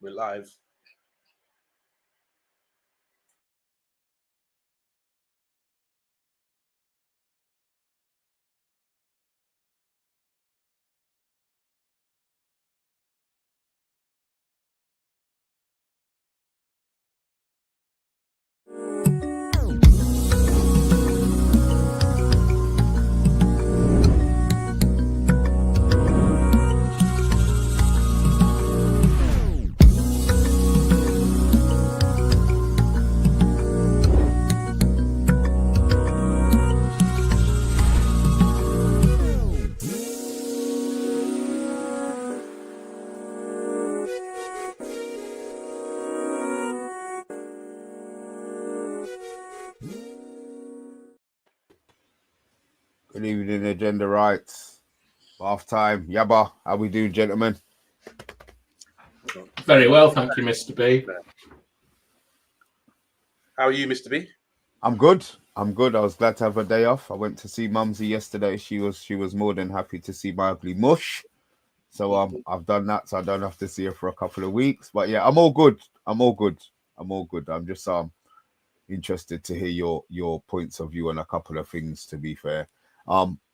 We're live. Good evening, Agenda Rights. Half time. Yabba, how we doing, gentlemen? Very well, thank you, Mr. B. How are you, Mr. B? I'm good. I was glad to have a day off. I went to see Mumsy yesterday. She was more than happy to see my ugly mush. So I've done that, so I don't have to see her for a couple of weeks. But yeah, I'm all good. I'm just interested to hear your points of view on a couple of things, to be fair.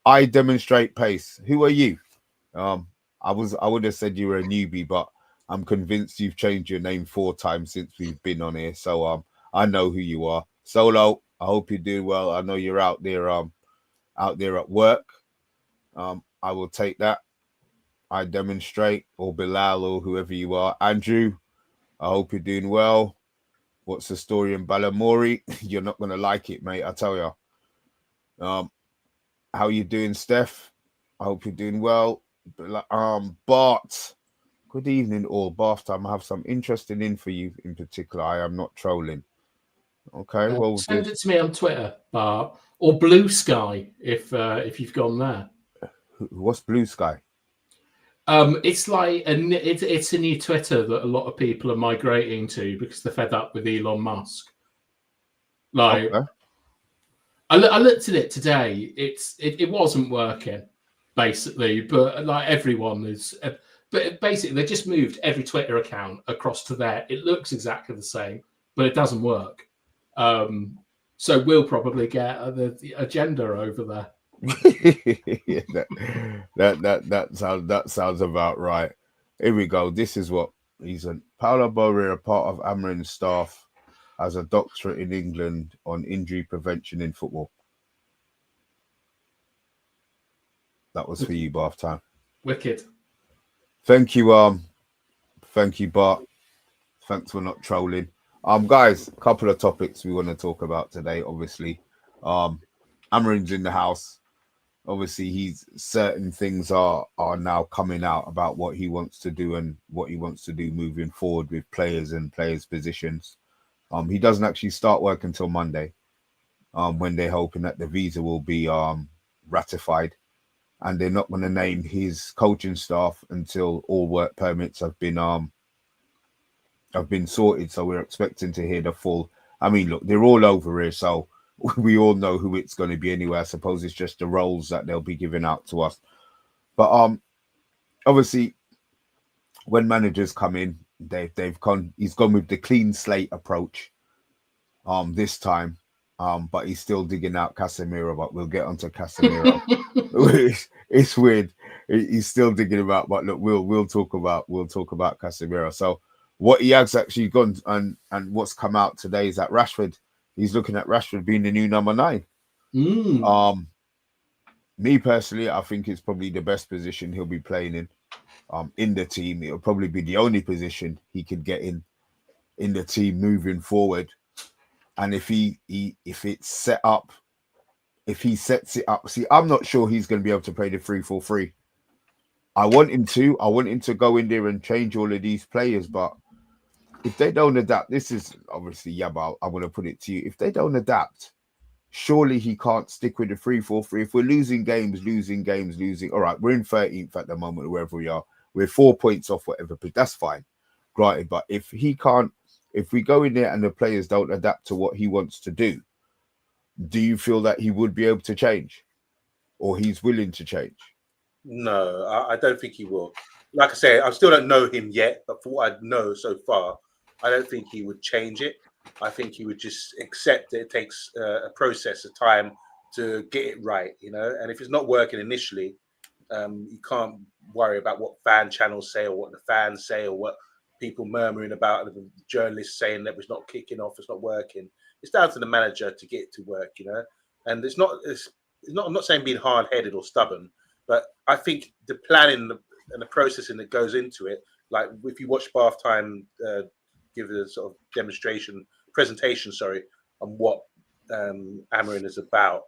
I demonstrate pace. Who are you? I would have said you were a newbie, but I'm convinced you've changed your name 4 times since we've been on here. So I know who you are. Solo, I hope you're doing well. I know you're out there at work. I will take that. I demonstrate, or Bilal, or whoever you are. Andrew, I hope you're doing well. What's the story in Balamori? You're not gonna like it, mate. I tell you. How you doing, Steph? I hope you're doing well. Bart, good evening, all. Bath time. I have some interesting info for you in particular. I am not trolling. Okay, well, send it to me on Twitter, Bart, or Blue Sky if you've gone there. What's Blue Sky? It's like it's a new Twitter that a lot of people are migrating to because they're fed up with Elon Musk. Like, okay. I looked at it today. It wasn't working, basically, but like everyone is. But basically, they just moved every Twitter account across to there. It looks exactly the same, but it doesn't work. So we'll probably get the agenda over there. Yeah, that sounds about right. Here we go. This is what reason. Paulo Borrera, part of Amarin's staff, has a doctorate in England on injury prevention in football. That was for you, Bath time. Wicked. Thank you, Bart. Thanks for not trolling. Guys, a couple of topics we want to talk about today, obviously. Amarin's in the house. Obviously, certain things are now coming out about what he wants to do and what he wants to do moving forward with players and players' positions. He doesn't actually start work until Monday, when they're hoping that the visa will be ratified, and they're not going to name his coaching staff until all work permits have been sorted. So we're expecting to hear the full. I mean, look, they're all over here, so we all know who it's going to be anyway. I suppose it's just the roles that they'll be giving out to us. But obviously, when managers come in, he's gone with the clean slate approach this time. But he's still digging out Casemiro, but we'll get onto Casemiro. It's weird. He's still digging about, but look, we'll talk about Casemiro. So what he has actually gone and what's come out today is that he's looking at Rashford being the new number 9. Me personally, I think it's probably the best position he'll be playing in the team. It'll probably be the only position he could get in the team moving forward. And if it's set up, if he sets it up, see, I'm not sure he's going to be able to play the 3-4-3. I want him to go in there and change all of these players, but if they don't adapt, this is obviously, but I want to put it to you. If they don't adapt, surely he can't stick with the 3-4-3. If we're losing games, all right, we're in 13th at the moment, wherever we are. We're 4 points off, whatever, but that's fine. Granted, but if we go in there and the players don't adapt to what he wants to do you feel that he would be able to change? Or he's willing to change? No, I don't think he will. like I say, I still don't know him yet, but for what I know so far, I don't think he would change it. I think he would just accept that it takes a process of time to get it right, And if it's not working initially, you can't worry about what fan channels say or what the fans say or what people murmuring about the journalists saying that it's not kicking off, it's not working. It's down to the manager to get it to work, And it's not. I'm not saying being hard-headed or stubborn, but I think the planning and the processing that goes into it, like if you watch Bath Time give a sort of presentation, on what Amarin is about,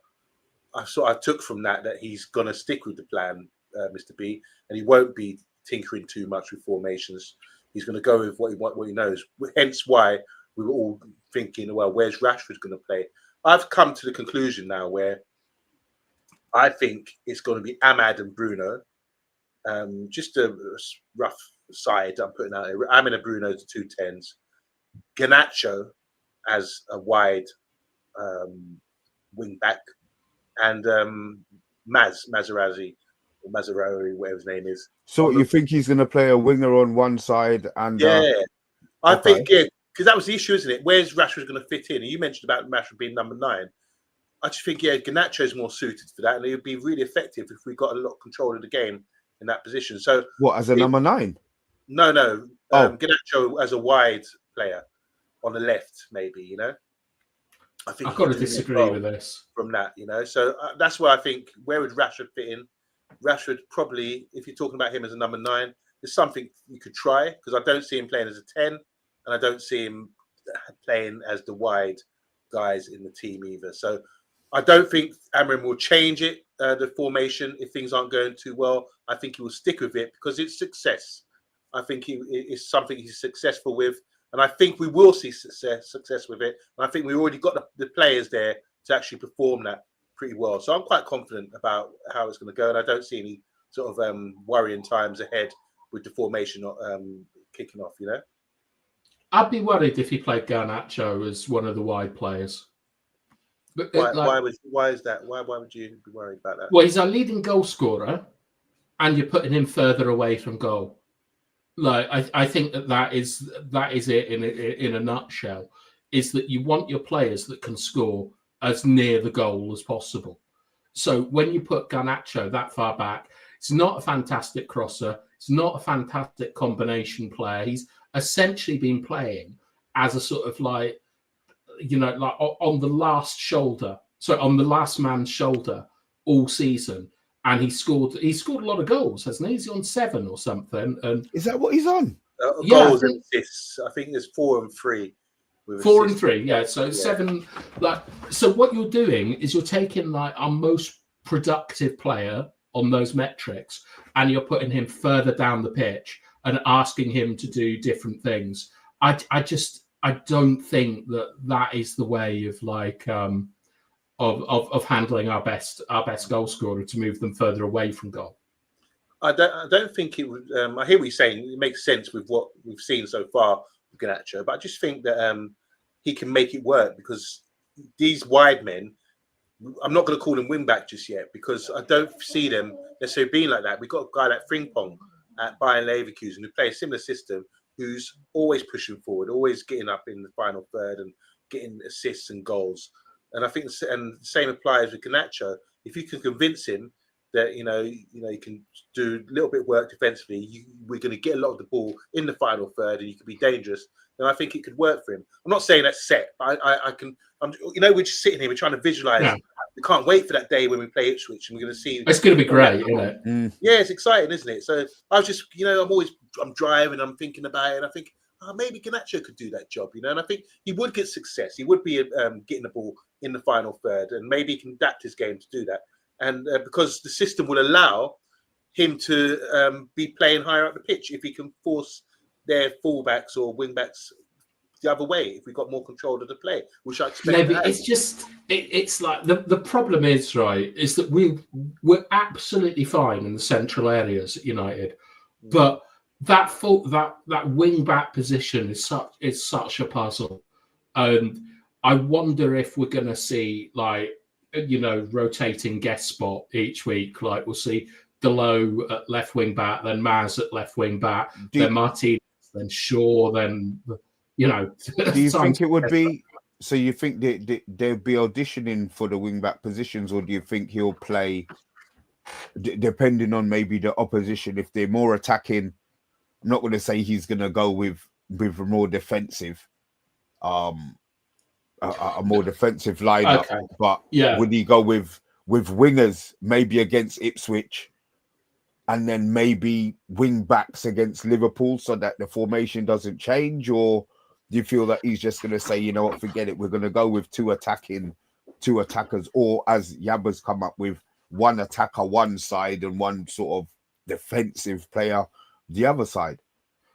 I took from that he's going to stick with the plan, Mr. B, and he won't be tinkering too much with formations. He's going to go with what he knows. Hence why we were all thinking, well, where's Rashford going to play? I've come to the conclusion now where I think it's going to be Ahmad and Bruno. Just a rough side I'm putting out here. Ahmad and Bruno to 2 10s. Garnacho as a wide wing back, and Maserati, whatever his name is. So you think he's going to play a winger on one side and I think because that was the issue, isn't it? Where's Rashford going to fit in? And you mentioned about Rashford being number 9. I just think Garnacho is more suited for that, and it would be really effective if we got a lot of control of the game in that position. So what, as a number 9? No. Garnacho as a wide player on the left, maybe. I think I've got to disagree with this from that. So that's where I think, where would Rashford fit in? Rashford probably, if you're talking about him as a number 9, is something you could try, because I don't see him playing as a 10, and I don't see him playing as the wide guys in the team either. So I don't think Amarim will change it, the formation, if things aren't going too well. I think he will stick with it because it's success. I think it's something he's successful with, and I think we will see success with it. And I think we already got the players there to actually perform that pretty well. So I'm quite confident about how it's going to go, and I don't see any sort of worrying times ahead with the formation kicking off. I'd be worried if he played Garnacho as one of the wide players. But why is that? Why would you be worried about that? Well, he's our leading goal scorer, and you're putting him further away from goal. I think that is it in a nutshell. Is that you want your players that can score as near the goal as possible. So when you put Garnacho that far back, it's not a fantastic crosser. It's not a fantastic combination player. He's essentially been playing as a sort of on the last man's shoulder all season, and he scored a lot of goals, hasn't he? He's on 7 or something. And is that what he's on? Goals and assists. I think there's 4 and 3. 4 and 3, yeah. So 7. So what you're doing is you're taking our most productive player on those metrics, and you're putting him further down the pitch and asking him to do different things. I don't think that is the way of handling our best goal scorer, to move them further away from goal. I don't think it would. I hear what you're saying. It makes sense with what we've seen so far with Garnacho, but I just think that he can make it work, because these wide men, I'm not going to call them wing back just yet, because I don't see them necessarily being like that. We've got a guy like Frimpong at Bayern Leverkusen who plays a similar system, who's always pushing forward, always getting up in the final third and getting assists and goals. And I think, and the same applies with Garnacho. If you can convince him that you can do a little bit of work defensively, we're going to get a lot of the ball in the final third, and you can be dangerous, then I think it could work for him. I'm not saying that's set, but I can. We're just sitting here, we're trying to visualize. Yeah. We can't wait for that day when we play Ipswich, and we're going to see. It's going to be great, isn't it? Mm. Yeah, it's exciting, isn't it? So I was just, I'm driving, I'm thinking about it, and I think, maybe Garnacho could do that job, and I think he would get success. He would be getting the ball in the final third, and maybe he can adapt his game to do that. And because the system will allow him to be playing higher up the pitch if he can force their fullbacks or wingbacks the other way, if we got more control of the play, which I expect. Maybe it's just it's like the problem is that we're absolutely fine in the central areas at United, but that wing back position is such a puzzle, and I wonder if we're going to see rotating guest spot each week. Like we'll see Delo at left wing back, then Maz at left wing back, then Martinez, then Shaw, then Do you think it would be? So you think they'll be auditioning for the wing back positions, or do you think he'll play depending on maybe the opposition? If they're more attacking, I'm not going to say he's going to go with more defensive, a more defensive lineup. Okay. But would he go with wingers maybe against Ipswich, and then maybe wing backs against Liverpool, so that the formation doesn't change? Or do you feel that he's just going to say, you know what, forget it, we're going to go with two attackers, or as Yabba's come up with, one attacker one side and one sort of defensive player the other side?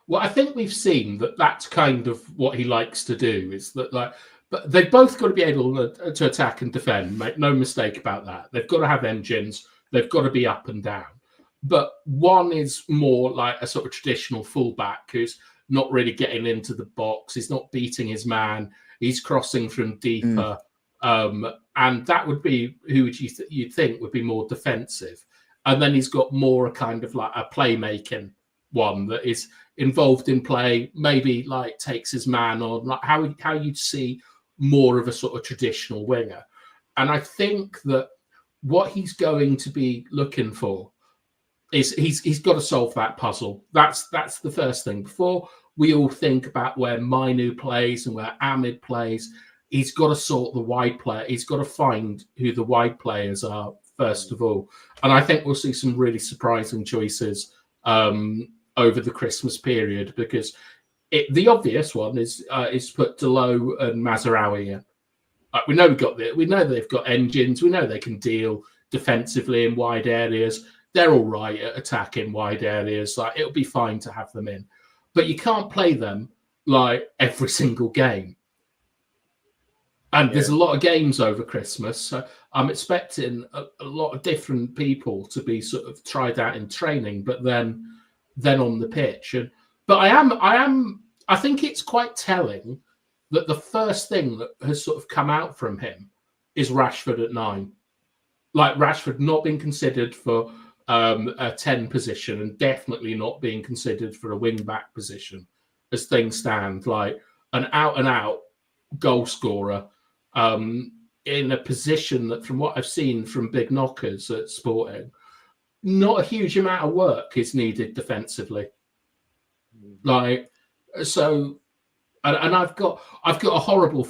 Well, I think we've seen that that's kind of what he likes to do, is that, like, but they've both got to be able to attack and defend. Make no mistake about that. They've got to have engines. They've got to be up and down. But one is more like a sort of traditional fullback who's not really getting into the box. He's not beating his man. He's crossing from deeper. And that would be who you'd think would be more defensive. And then he's got more a kind of like a playmaking one that is involved in play, maybe like takes his man on, like how you'd see more of a sort of traditional winger. And I think that what he's going to be looking for is he's got to solve that puzzle. That's the first thing. Before we all think about where Mainu plays and where Ahmed plays, he's got to sort the wide player. He's got to find who the wide players are first of all. And I think we'll see some really surprising choices over the Christmas period, because the obvious one is put Delo and Mazraoui in. We know they've got engines. We know they can deal defensively in wide areas. They're all right at attacking wide areas. Like, it'll be fine to have them in, but you can't play them like every single game. And there's a lot of games over Christmas, so I'm expecting a lot of different people to be sort of tried out in training, but then on the pitch. But I think it's quite telling that the first thing that has sort of come out from him is Rashford at 9. Like, Rashford not being considered for a 10 position, and definitely not being considered for a wing back position as things stand. Like, an out and out goal scorer in a position that, from what I've seen from big knockers at Sporting, not a huge amount of work is needed defensively. Like, so, and I've got a horrible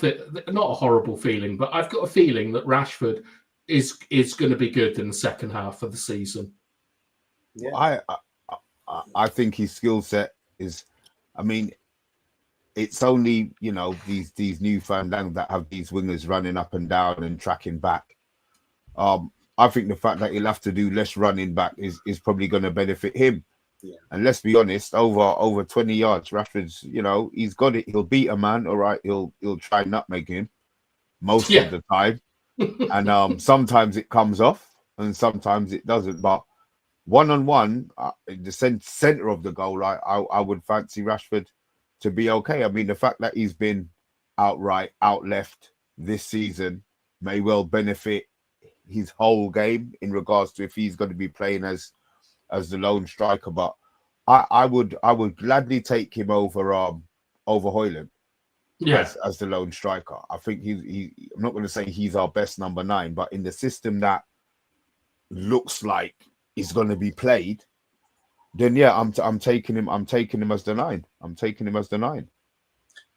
not a horrible feeling, but I've got a feeling that Rashford is going to be good in the second half of the season. Yeah. I think his skill set is, I mean, it's only, you know, these Newfoundland that have these wingers running up and down and tracking back. I think the fact that he'll have to do less running back is probably going to benefit him. Yeah. And let's be honest, over 20 yards, Rashford's, you know, he's got it. He'll beat a man, all right. He'll try nutmeg him most of the time, and sometimes it comes off and sometimes it doesn't. But 1-on-1, in the center of the goal, I would fancy Rashford to be okay. I mean, the fact that he's been out left this season may well benefit his whole game in regards to if he's going to be playing as the lone striker. But I would gladly take him over Højlund as the lone striker. I think I'm not going to say he's our best number 9, but in the system that looks like is going to be played, then I'm taking him as the 9. I'm taking him as the 9.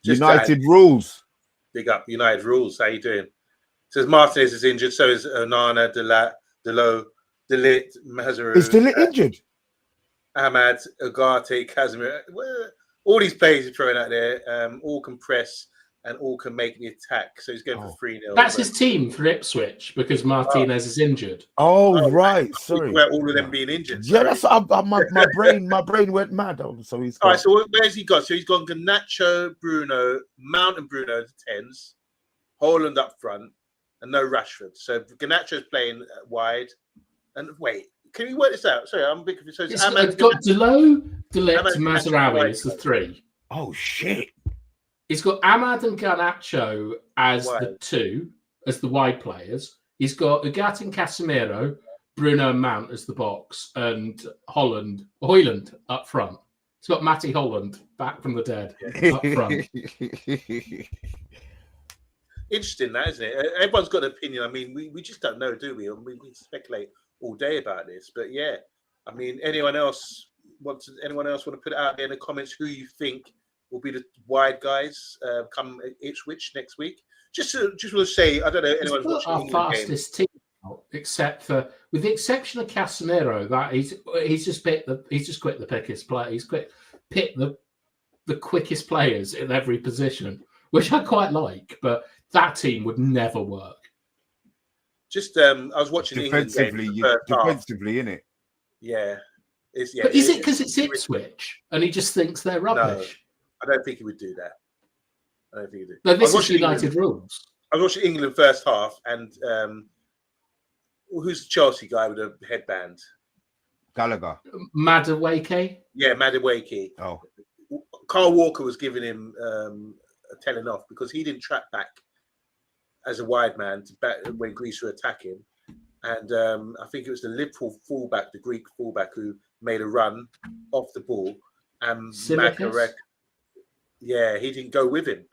Just United rules. Big up United rules. How you doing? Says Martinez is injured, so is Onana, Delo, De Ligt, Mazraoui. Is De Ligt injured? Ahmad, Ugarte, Casemiro. All these players he's throwing out there, all can press and all can make the attack. So he's going for 3-0. That's his team for Ipswich, because Martinez is injured. Oh, right. Sorry. About all of them being injured. Yeah, that's my brain went mad. So he's all right. So where's he got? So he's gone Garnacho, Bruno, Mount and Bruno, the 10s, Højlund up front, and no Rashford. So Garnacho's playing wide. And wait, can you work this out? Sorry, I'm a bit confused. So it's got Delo, De Ligt, Mazraoui as the 3. Oh, shit. He's got Ahmad and Garnacho as the 2, as the wide players. He's got Ugarte and Casemiro, Bruno Mount as the box and Hoyland up front. It's got Matty Holland back from the dead up front. Interesting, that, isn't it? Everyone's got an opinion. I mean, we just don't know, do we? We speculate all day about this, but yeah. I mean, anyone else want to put it out there in the comments who you think will be the wide guys come Ipswich next week? Just want to say, I don't know anyone's watching our England fastest team, except for with the exception of Casemiro, that he's just quit the quickest player. He's picked the quickest players in every position, which I quite like, but that team would never work. Just I was watching defensively, innit? Yeah. But is it because it's Ipswich and he just thinks they're rubbish? No, I don't think he would do that. I don't think he would. No, this is United rules. I was watching England first half, and who's the Chelsea guy with a headband? Gallagher. Madueke? Yeah, Madueke. Oh. Carl Walker was giving him a telling off because he didn't track back as a wide man when Greece were attacking. And I think it was the Liverpool fullback, the Greek fullback, who made a run off the ball. And Makarek, yeah, he didn't go with him.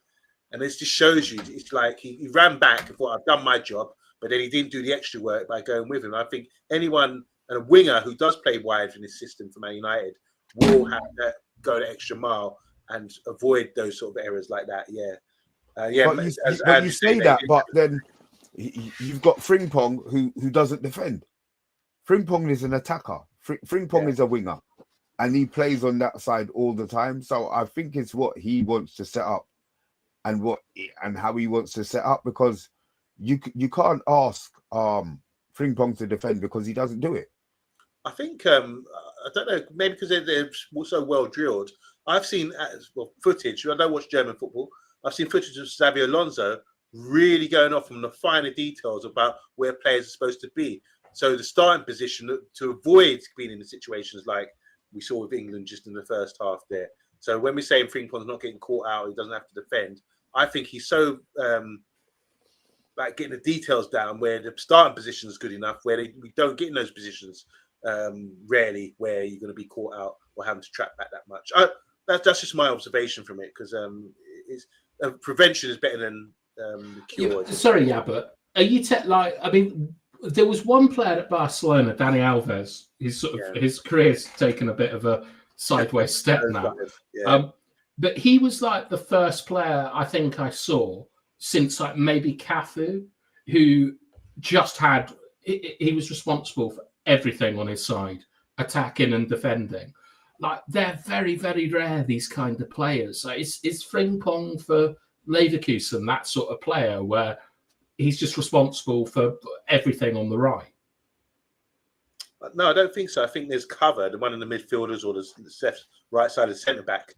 And this just shows you, it's like he ran back and thought, I've done my job, but then he didn't do the extra work by going with him. I think anyone, and a winger who does play wide in this system for Man United, will have to go the extra mile and avoid those sort of errors like that. Yeah. But you say that, but then you've got Frimpong who doesn't defend. Frimpong is an attacker. Frimpong is a winger, and he plays on that side all the time. So I think it's what he wants to set up, and how he wants to set up, because you can't ask Frimpong to defend because he doesn't do it. I think I don't know, maybe because they're so well drilled. I've seen footage. I don't watch German football. I've seen footage of Xabi Alonso really going off on the finer details about where players are supposed to be. So the starting position to avoid being in the situations like we saw with England just in the first half there. So when we're saying Frimpong's not getting caught out, he doesn't have to defend. I think he's so like getting the details down where the starting position is good enough, where we don't get in those positions rarely, where you're going to be caught out or having to track back that much. That's just my observation from it, because prevention is better than the cure. But are you I mean, there was one player at Barcelona, Dani Alves. His career's taken a bit of a sideways step now. Yeah. But he was like the first player I think I saw since like maybe Cafu, who just he was responsible for everything on his side, attacking and defending. Like, they're very, very rare, these kind of players. So it's Frimpong for Leverkusen, that sort of player where he's just responsible for everything on the right. No, I don't think so. I think there's cover. The one in the midfielders or the right side of the centre back.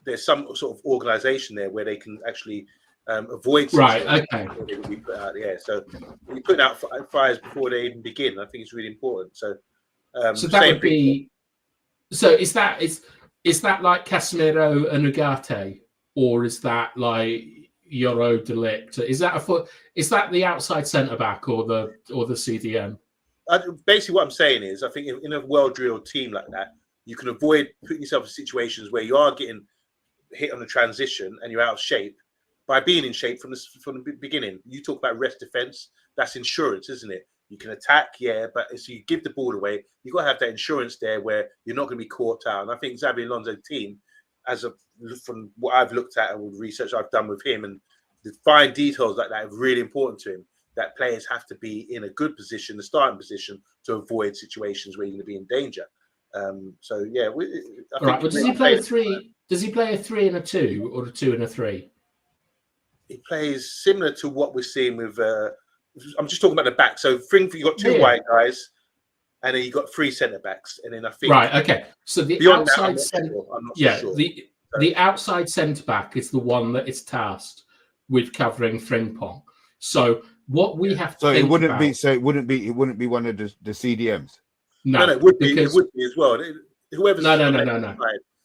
There's some sort of organisation there where they can actually avoid. Right. Okay. We put out, yeah. So we put out fires before they even begin. I think it's really important. So that would be. So is that like Casemiro and Ugarte, or is that like Yoro Delict? Is that the outside centre back or the CDM? Basically, what I'm saying is, I think in a well-drilled team like that, you can avoid putting yourself in situations where you are getting hit on the transition and you're out of shape by being in shape from the beginning. You talk about rest defense. That's insurance, isn't it? You can attack, yeah, but if you give the ball away, you've got to have that insurance there where you're not going to be caught out. And I think Xabi Alonso's team, from what I've looked at and with research I've done with him, and the fine details like that are really important to him, that players have to be in a good position, the starting position, to avoid situations where you're going to be in danger. So, yeah. Right, but does he play a 3? Does he play a 3 and a 2 or a 2 and a 3? He plays similar to what we're seeing with... I'm just talking about the back. So you've got 2 wide guys, and then you've got 3 centre backs, and then I think right. Okay. So the outside the outside centre back is the one that is tasked with covering Frimpong. So what we have to it wouldn't be one of the CDMs. No, it would be as well. Whoever's no.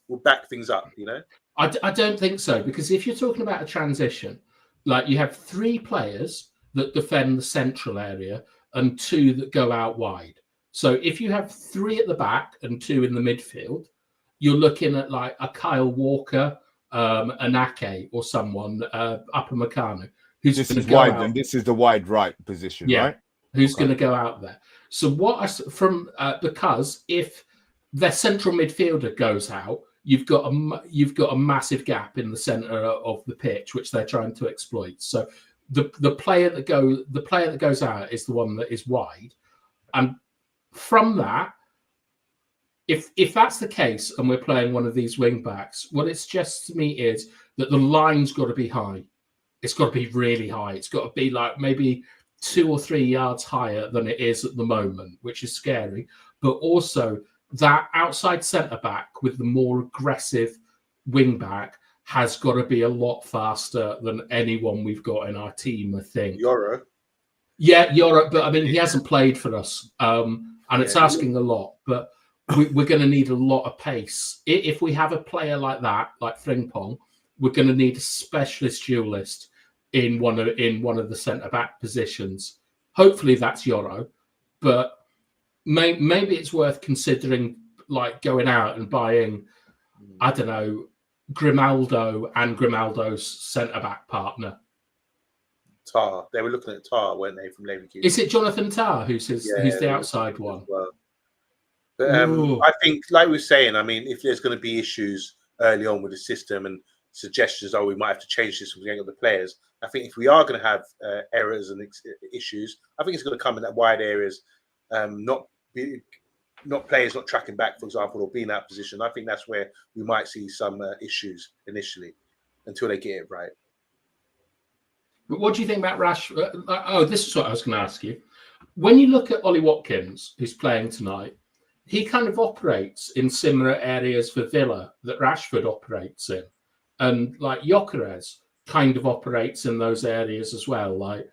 will back things up. You know, I don't think so, because if you're talking about a transition, like you have 3 players that defend the central area and 2 that go out wide. So if you have 3 at the back and 2 in the midfield, you're looking at like a Kyle Walker, an Ake, or someone Upamecano who's This going is to go wide, out. and this is the wide right position, Yeah, right? who's Okay. going to go out there? So because if their central midfielder goes out, you've got a massive gap in the centre of the pitch, which they're trying to exploit. So the player that goes out is the one that is wide, and from that, if that's the case, and we're playing one of these wing backs, what it suggests to me is that the line's got to be high. It's got to be really high. It's got to be like maybe 2 or 3 yards higher than it is at the moment, which is scary. But also that outside centre back with the more aggressive wing back has got to be a lot faster than anyone we've got in our team, I think. Yoro. Yeah, Yoro, but I mean, he hasn't played for us, and it's asking a lot. But we're going to need a lot of pace. If we have a player like that, like Frimpong, we're going to need a specialist duelist in one of the centre back positions. Hopefully that's Yoro, but maybe it's worth considering like going out and buying, I don't know, Grimaldo and Grimaldo's centre back partner. Tar. They were looking at Tar, weren't they, from Leverkusen? Is it Jonathan Tar who's the outside one? Well. But I think, like we were saying, I mean, if there's going to be issues early on with the system and suggestions, we might have to change this with the players. I think if we are going to have errors and issues, I think it's going to come in that wide areas, not players not tracking back, for example, or being out position. I think that's where we might see some issues initially until they get it right. But what do you think about Rashford? This is what I was going to ask you. When you look at Ollie Watkins, who's playing tonight, he kind of operates in similar areas for Villa that Rashford operates in. And like Gyökeres kind of operates in those areas as well. Like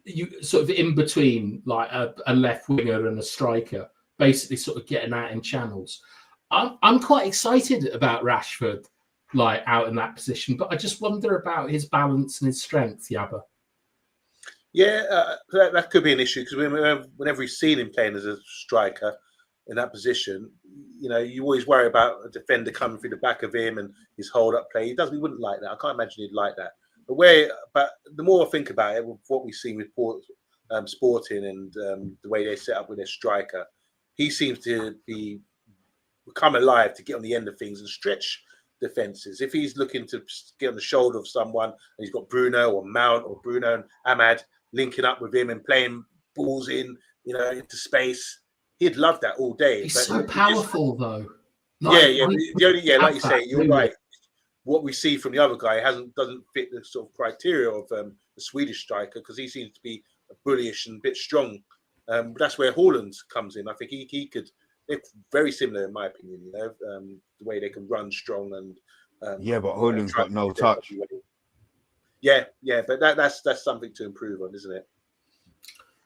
you sort of in between like a left winger and a striker, basically sort of getting out in channels. I'm quite excited about Rashford like out in that position, but I just wonder about his balance and his strength, Yabba. Yeah, that could be an issue because whenever we've seen him playing as a striker in that position, you know, you always worry about a defender coming through the back of him and his hold-up play. He wouldn't like that. I can't imagine he'd like that. But the more I think about it, with what we've seen with Sporting and the way they set up with their striker, he seems to become alive to get on the end of things and stretch defenses. If he's looking to get on the shoulder of someone and he's got Bruno or Mount or Bruno and Ahmad linking up with him and playing balls into space, he'd love that all day. He's so powerful, though. Like you say, you're right. What we see from the other guy doesn't fit the sort of criteria of the Swedish striker because he seems to be bullish and a bit strong. But that's where Haaland comes in. I think he could. They're very similar, in my opinion. You know, the way they can run strong and. But Haaland's got no touch. Yeah, but that's something to improve on, isn't it?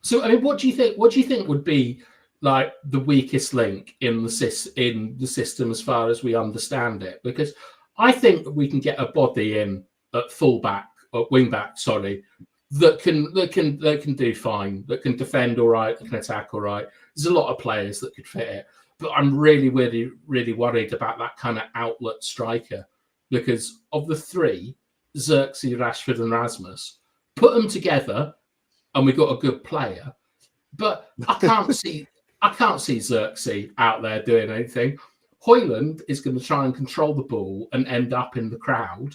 So, I mean, what do you think? What do you think would be like the weakest link in the system as far as we understand it? Because I think we can get a body in at fullback or wingback, that can do fine, that can defend all right, that can attack all right. There's a lot of players that could fit it, but I'm really, really, really worried about that kind of outlet striker because of the 3, Xerxes, Rashford, and Rasmus. Put them together, and we got a good player. But I can't see Xerxes out there doing anything. Højlund is going to try and control the ball and end up in the crowd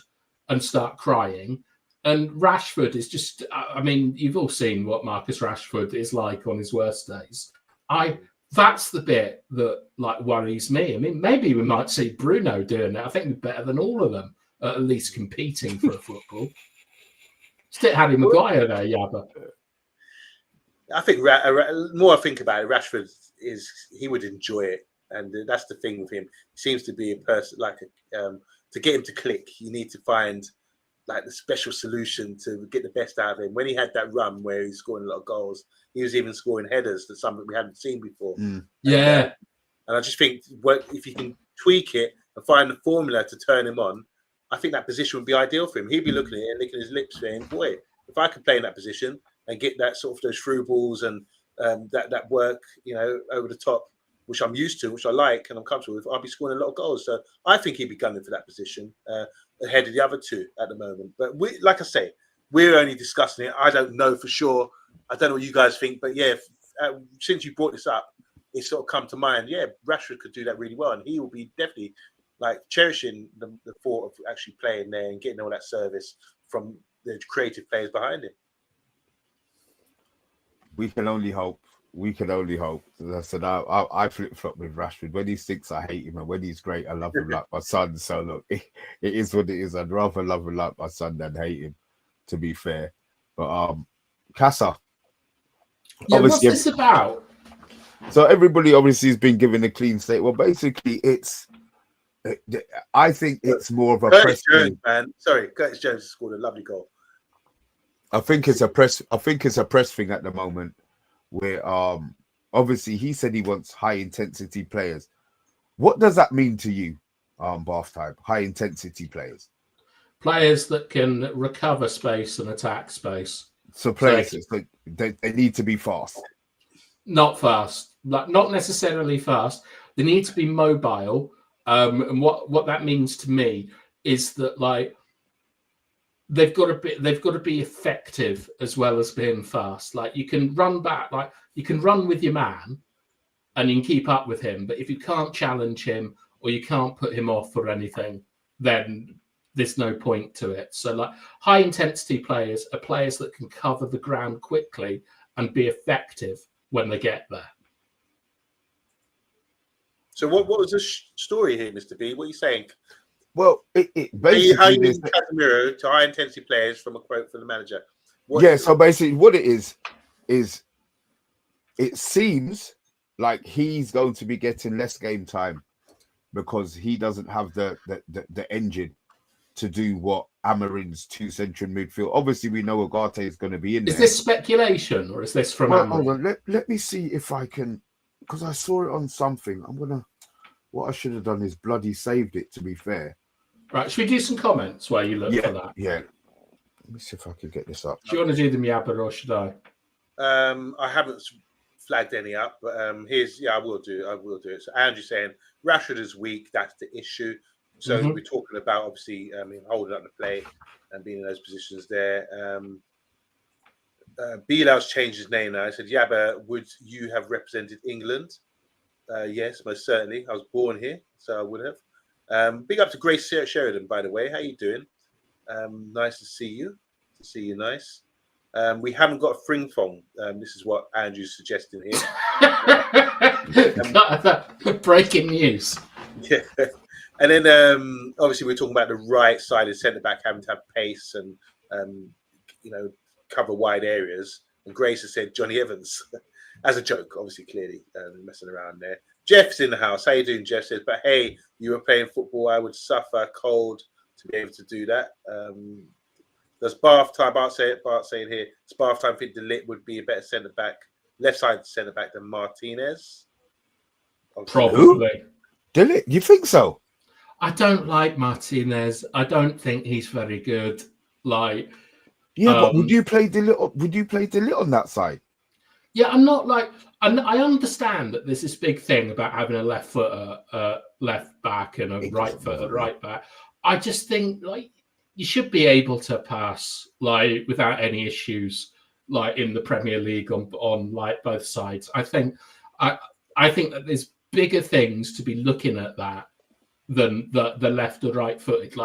and start crying. And Rashford is just, I mean, you've all seen what Marcus Rashford is like on his worst days. That's the bit that like worries me. I mean, maybe we might see Bruno doing it. I think we're better than all of them, at least competing for a football. Stick Harry Maguire there, Yabba. I think the more I think about it, Rashford he would enjoy it, and that's the thing with him. He seems to be a person to get him to click. You need to find like the special solution to get the best out of him. When he had that run where he's scoring a lot of goals, he was even scoring headers. That's something we hadn't seen before. Yeah, and I just think if you can tweak it and find the formula to turn him on, I think that position would be ideal for him. He'd be looking at it and licking his lips saying, boy, if I could play in that position and get that sort of those through balls and that work, over the top, which I'm used to, which I like and I'm comfortable with, I'll be scoring a lot of goals. So I think he'd be gunning for that position ahead of the other two at the moment. But like I say, we're only discussing it. I don't know for sure. I don't know what you guys think, but yeah, since you brought this up, it's sort of come to mind. Yeah, Rashford could do that really well, and he will be definitely like cherishing the thought of actually playing there and getting all that service from the creative players behind him. We can only hope. We can only hope. As I said, I flip flop with Rashford. When he stinks, I hate him, and when he's great, I love him like my son. So look, it is what it is. I'd rather love him like my son than hate him, to be fair. But Casa. Yeah, what's this about? So everybody obviously has been given a clean slate. Well, basically, I think it's more of a Curtis Jones, man. Sorry, Curtis Jones scored a lovely goal. I think it's a press thing at the moment, where obviously he said he wants high intensity players. What does that mean to you, Bath Time? High intensity players. Players that can recover space and attack space. So players, they need to be fast. Not fast, like not necessarily fast. They need to be mobile. And what that means to me is that like they've got to be effective as well as being fast. Like you can run back, like you can run with your man, and you can keep up with him. But if you can't challenge him or you can't put him off or anything, then there's no point to it. So like high intensity players are players that can cover the ground quickly and be effective when they get there. So what was the story here, Mr. B? What are you saying? Well, it basically how you mean Casemiro to high intensity players from a quote from the manager. So basically what it is it seems like he's going to be getting less game time because he doesn't have the engine to do what Amarin's two central midfield. Obviously, we know Ugarte is going to be in there. Is this speculation or is this from Amarin? Hold on, let me see if I can, because I saw it on something. What I should have done is bloody saved it, to be fair. Right, should we do some comments while you look for that? Yeah. Let me see if I can get this up. Do you want to do them, Yabba, or should I? I haven't flagged any up, but I will do it. So Andrew's saying Rashford is weak. That's the issue. So we're talking about obviously holding up the play and being in those positions there. Bilal's changed his name now. I said, Yabba, would you have represented England? Yes, most certainly. I was born here, so I would have. Big up to Grace Sheridan, by the way. How you doing? Nice to see you. Nice. We haven't got a fring phone. This is what Andrew's suggesting here. Breaking news. Yeah. And then obviously we're talking about the right-sided centre-back having to have pace and cover wide areas. And Grace has said Johnny Evans as a joke, obviously, clearly messing around there. Jeff's in the house. How you doing, Jeff? Says, but hey, you were playing football. I would suffer cold to be able to do that. Does Bart saying here, does Bath Time think De Ligt would be a better centre-back, left-sided centre-back than Martinez? Probably. De Ligt, you think so? I don't like Martinez. I don't think he's very good. But would you play De Ligt? Would you play De Ligt on that side? Yeah, I'm not like. I understand that there's this big thing about having a left footer, left back, and a right footer, right back. I just think you should be able to pass without any issues, in the Premier League on both sides. I think that there's bigger things to be looking at that than the left or right footed.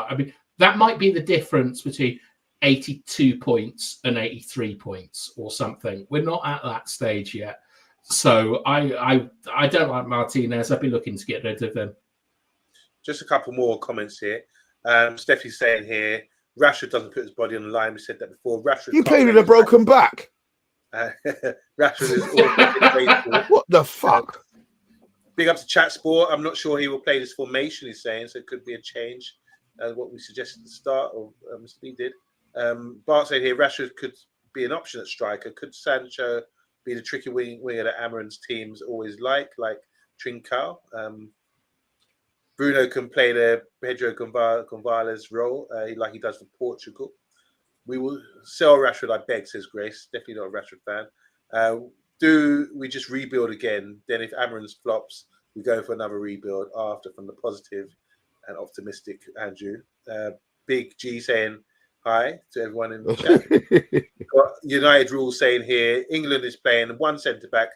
That might be the difference between 82 points and 83 points or something. We're not at that stage yet. So I don't like Martinez. I'd be looking to get rid of him. Just a couple more comments here. Steffi's saying here, Rashford doesn't put his body on the line. We said that before. Rashford. You played with a broken back. Rashford is always what the fuck? Big up to Chat Sport. I'm not sure he will play this formation, he's saying, so it could be a change. What we suggested at the start, or Mr. B did. Bart said here, Rashford could be an option at striker. Could Sancho be the tricky winger that Amarin's teams always like Trincao? Bruno can play the Pedro Gonzalez role, like he does for Portugal. We will sell Rashford, I beg, says Grace. Definitely not a Rashford fan. do we just rebuild again? Then if Amaranth flops, we go for another rebuild after, from the positive and optimistic Andrew. Big G saying hi to everyone in the chat. Got United rules saying here, England is playing 1 centre-back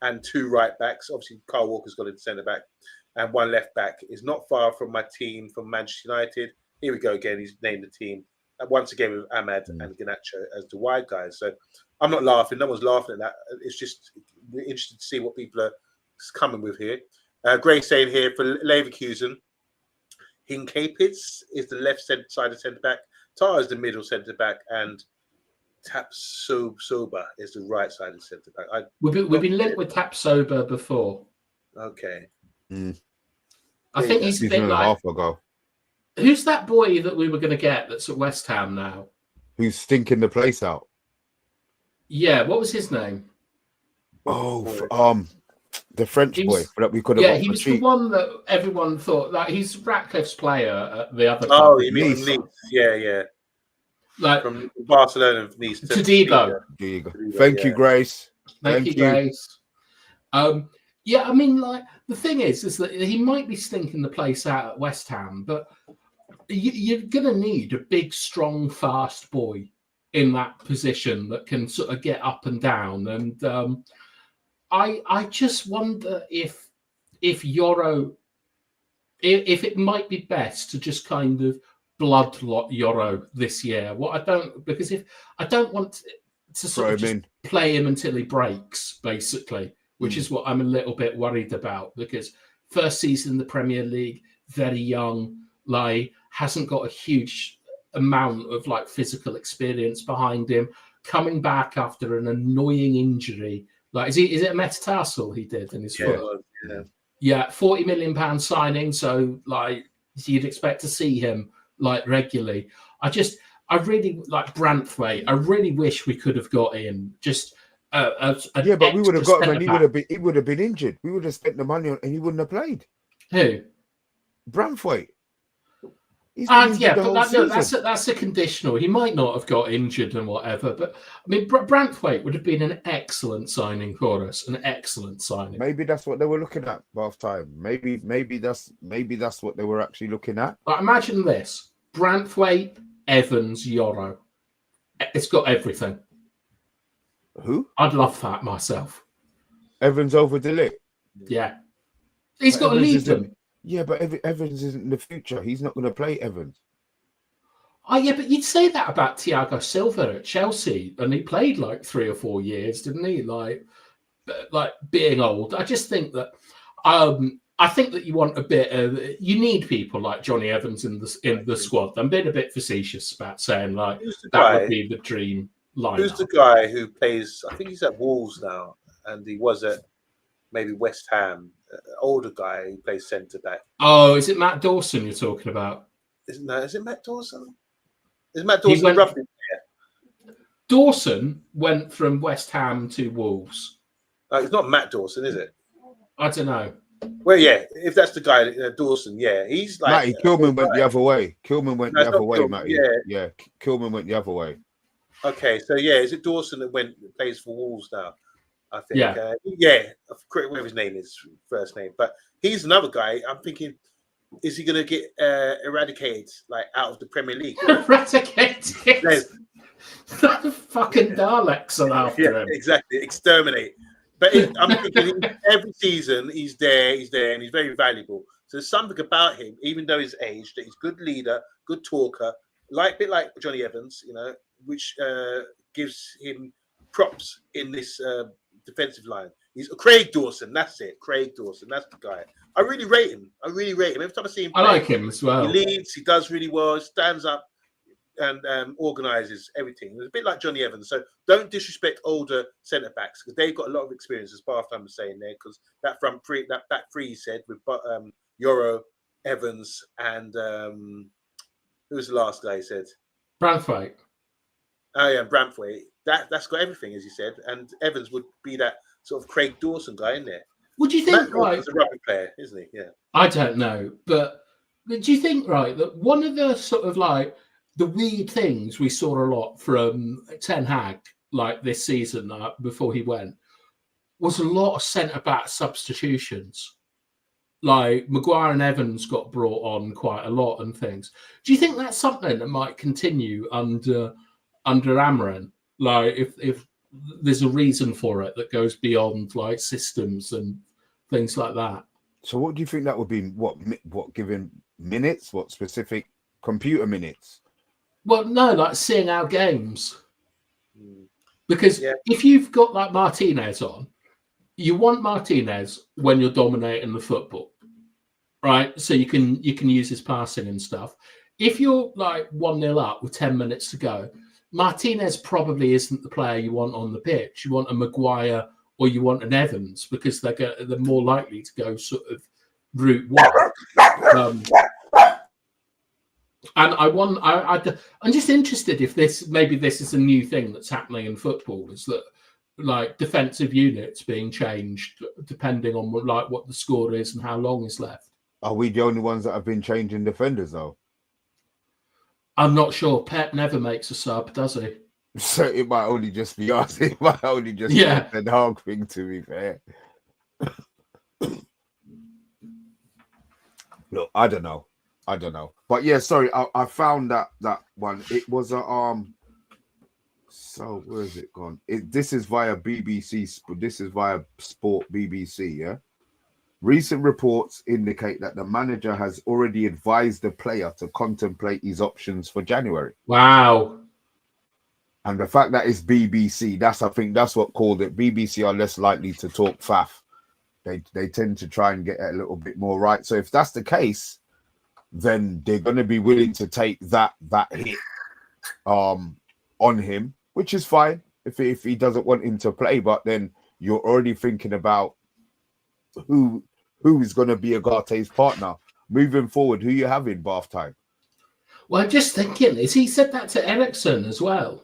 and 2 right-backs. Obviously, Kyle Walker's got in centre-back and 1 left-back. Is not far from my team from Manchester United. Here we go again. He's named the team. Once again with Ahmad and Garnacho as the wide guys. So I'm not laughing. No one's laughing at that. It's just we're interested to see what people are coming with here. Grace saying here for Leverkusen, Hinkapitz is the left side of centre-back. Tar is the middle centre-back, and Tapsoba is the right side of centre-back. We've been linked with Tapsoba before. Okay. I think he's a bit like... half ago. Who's that boy that we were going to get that's at West Ham now? Who's stinking the place out? Yeah, what was his name? Oh, the French boy that we could have. Yeah, he was the one that everyone thought that he's Ratcliffe's player at the other. Oh, you mean Nice? Yeah. Like from Barcelona, Nice to Diego. Thank you, Grace. Thank you, Grace. Yeah, I mean, like the thing is that he might be stinking the place out at West Ham, but you're going to need a big, strong, fast boy in that position that can sort of get up and down. And I just wonder if Yoro, if it might be best to just kind of bloodlot Yoro this year. Because if I don't want to sort of just play him until he breaks, basically, which is what I'm a little bit worried about, because first season in the Premier League, very young, like hasn't got a huge amount of like physical experience behind him, coming back after an annoying injury. Like, is it a metatarsal he did in his foot? Yeah, £40 million signing. So like you'd expect to see him like regularly. I really like Branthwaite. I really wish we could have got in just but we would have got him, and he would have been injured. We would have spent the money on, and he wouldn't have played. Who? Branthwaite. But that's a conditional. He might not have got injured and whatever, but I mean, Branthwaite would have been an excellent signing for us. An excellent signing. Maybe that's what they were looking at half time. Maybe that's what they were actually looking at. But imagine this: Branthwaite, Evans, Yoro. It's got everything. Who? I'd love that myself. Evans over De Ligt. Yeah, he's got to lead them. Yeah, but Evans isn't in the future. He's not going to play Evans. Oh, yeah, but you'd say that about Thiago Silva at Chelsea, and he played like 3 or 4 years, didn't he? Like being old. I just think that I think that you want a bit of, you need people like Johnny Evans in the squad. I'm being a bit facetious about saying like that would be the dream lineup. Who's the guy who plays? I think he's at Wolves now, and he was at maybe West Ham. Older guy who plays centre back. Oh, is it Matt Dawson you're talking about? Is it Matt Dawson? Is Matt Dawson a rugby player? Dawson went from West Ham to Wolves. It's not Matt Dawson, is it? I don't know. Well, yeah, if that's the guy, Dawson, yeah, he's like Matty Kilman went the other way. Kilman went the other way, Kilman, Matty. Yeah, Kilman went the other way. Okay, so yeah, is it Dawson that plays for Wolves now? I think. Yeah. I forget whatever his name is, first name, but he's another guy. I'm thinking, is he going to get eradicated like out of the Premier League? Eradicated. The fucking Daleks are after him. Exactly, exterminate. But I'm thinking every season he's there, and he's very valuable. So there's something about him, even though he's aged, that he's a good leader, good talker, a bit like Johnny Evans, which gives him props in this defensive line. He's Craig Dawson. That's it. Craig Dawson. That's the guy. I really rate him. Every time I see him play, I like him as well. He leads. He does really well. Stands up and organizes everything. It's a bit like Johnny Evans. So don't disrespect older centre backs because they've got a lot of experience, as Bartham was saying there. Because that back three he said with Yoro, Evans, and who was the last guy he said? Branthwaite. Oh yeah, Branthwaite. That's got everything, as you said, and Evans would be that sort of Craig Dawson guy in there. Would you think, right? He's a rugby player, isn't he? Yeah. I don't know, but do you think, right, that one of the sort of like the weird things we saw a lot from Ten Hag, like this season before he went, was a lot of centre-back substitutions. Like Maguire and Evans got brought on quite a lot and things. Do you think that's something that might continue under Amarin? Like if there's a reason for it that goes beyond like systems and things like that. So what do you think that would be? What giving minutes? What specific computer minutes? Well, no, like seeing out games. Because if you've got like Martinez on, you want Martinez when you're dominating the football, right? So you can use his passing and stuff. If you're like 1-0 up with 10 minutes to go, Martinez probably isn't the player you want on the pitch. You want a Maguire or you want an Evans because they're more likely to go sort of route one. And I'm just interested if this is a new thing that's happening in football, is that like defensive units being changed depending on what the score is and how long is left. Are we the only ones that have been changing defenders though? I'm not sure. Pep never makes a sub, does he? So it might only just be us. It might only just be the dog thing, to be fair. Look, I don't know. But yeah, sorry, I found that one. It was a So where is it gone? This is via BBC. This is via Sport BBC. Yeah. Recent reports indicate that the manager has already advised the player to contemplate his options for January. Wow. And the fact that it's BBC, I think that's what called it. BBC are less likely to talk faff. They tend to try and get it a little bit more right. So if that's the case, then they're going to be willing to take that hit on him, which is fine if he doesn't want him to play. But then you're already thinking about who is going to be Agate's partner moving forward. Who you have in bath time? Well, I'm just thinking, is he said that to Eriksen as well?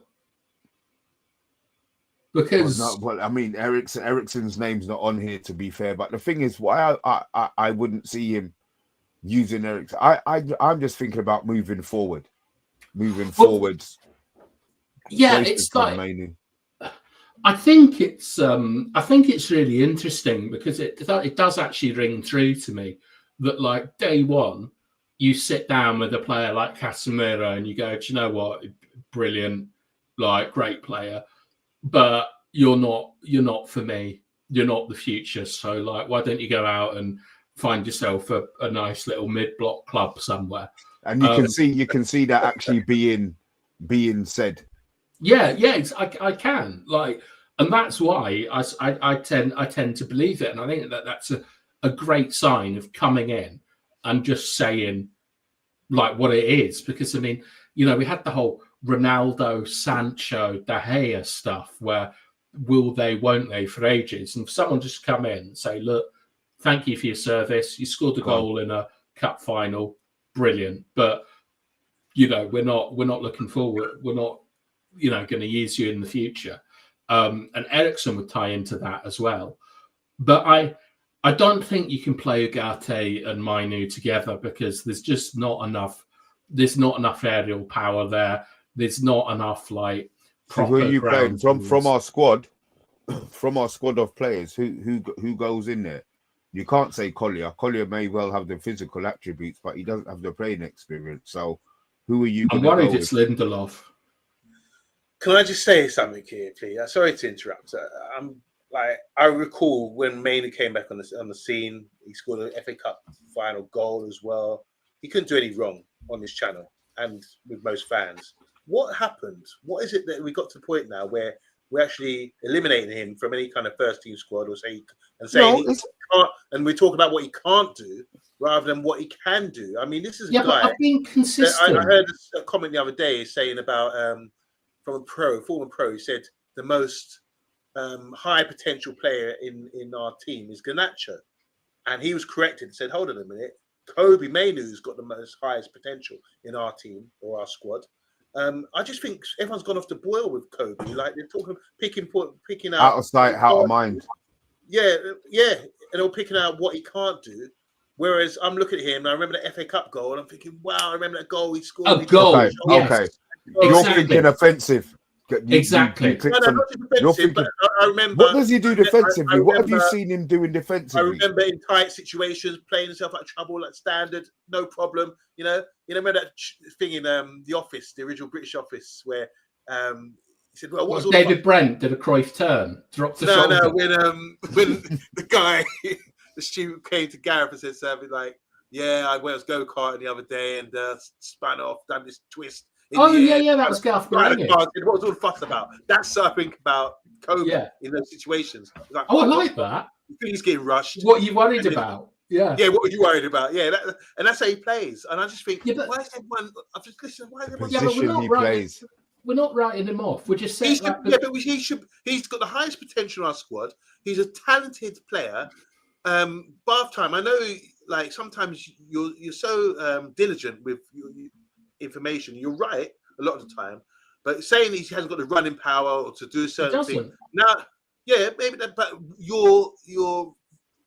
Because I mean, Eriksen's name's not on here, to be fair. But the thing is, why I wouldn't see him using Eriksen. I'm just thinking about moving forward. Forwards. Yeah, it's like I think it's really interesting because it does actually ring true to me that like day one you sit down with a player like Casemiro and you go, do you know what, brilliant, like great player, but you're not for me, you're not the future, so like why don't you go out and find yourself a nice little mid-block club somewhere. And you can see that actually being said. Yeah, I can like, and that's why I tend to believe it, and I think that's a great sign of coming in and just saying like what it is, because I mean, you know, we had the whole Ronaldo, Sancho, De Gea stuff where will they, won't they for ages, and for someone just come in and say, look, thank you for your service, you scored a goal in a cup final, brilliant, but you know, we're not looking forward, we're not, you know, going to use you in the future. And Eriksen would tie into that as well. But I don't think you can play Ugarte and Mainu together because there's just not enough. There's not enough aerial power there. There's not enough like proper. Who are you playing from our squad? From our squad of players, who goes in there? You can't say Collier. Collier may well have the physical attributes, but he doesn't have the playing experience. So who are you? I'm worried it's Lindelof. Can I just say something here, please? Sorry to interrupt. I recall when Mainu came back on the scene. He scored an FA Cup final goal as well. He couldn't do any wrong on this channel and with most fans. What happened? What is it that we got to the point now where we're actually eliminating him from any kind of first team squad, or saying he can't, and we talk about what he can't do rather than what he can do? I mean, this is a guy. But I've been consistent. I heard a comment the other day saying about from a former pro, he said the most high potential player in our team is Garnacho, and he was corrected and said, hold on a minute, Kobe Mainoo's got the most highest potential in our team or our squad. I just think everyone's gone off the boil with Kobe. Like they're talking, picking out of sight, out of mind. Yeah, and they're picking out what he can't do. Whereas I'm looking at him, and I remember the FA Cup goal, and I'm thinking, wow, I remember that goal he scored. A goal, okay. Yes. You're thinking offensive. Exactly. No, not defensive, but I remember. What does he do defensively? What have you remember- seen him doing defensively? I remember in tight situations, playing himself out of trouble, like standard, no problem. You remember that thing in The Office, the original British Office, where he said, "Well, what's all David Brent did a Cruyff turn, dropped the shoulder." No, when the guy, the student came to Gareth and said something like, "Yeah, I was go-karting the other day and spun off, done this twist." That was Gareth Marenghi. What was all the fuss about? That's I think about Kobe in those situations. Like, I like that. You think he's getting rushed? What are you worried about? Yeah. Yeah, what were you worried about? Yeah, and that's how he plays. And I just think, Yeah, but, why is everyone? I've just listened. Why is everyone? Yeah, but we're not writing him off. We're just saying. He should. He's got the highest potential in our squad. He's a talented player. Bath time. I know, like sometimes you're so diligent with your information. You're right a lot of the time, but saying he hasn't got the running power or to do certain things. Now, yeah, maybe that, but you're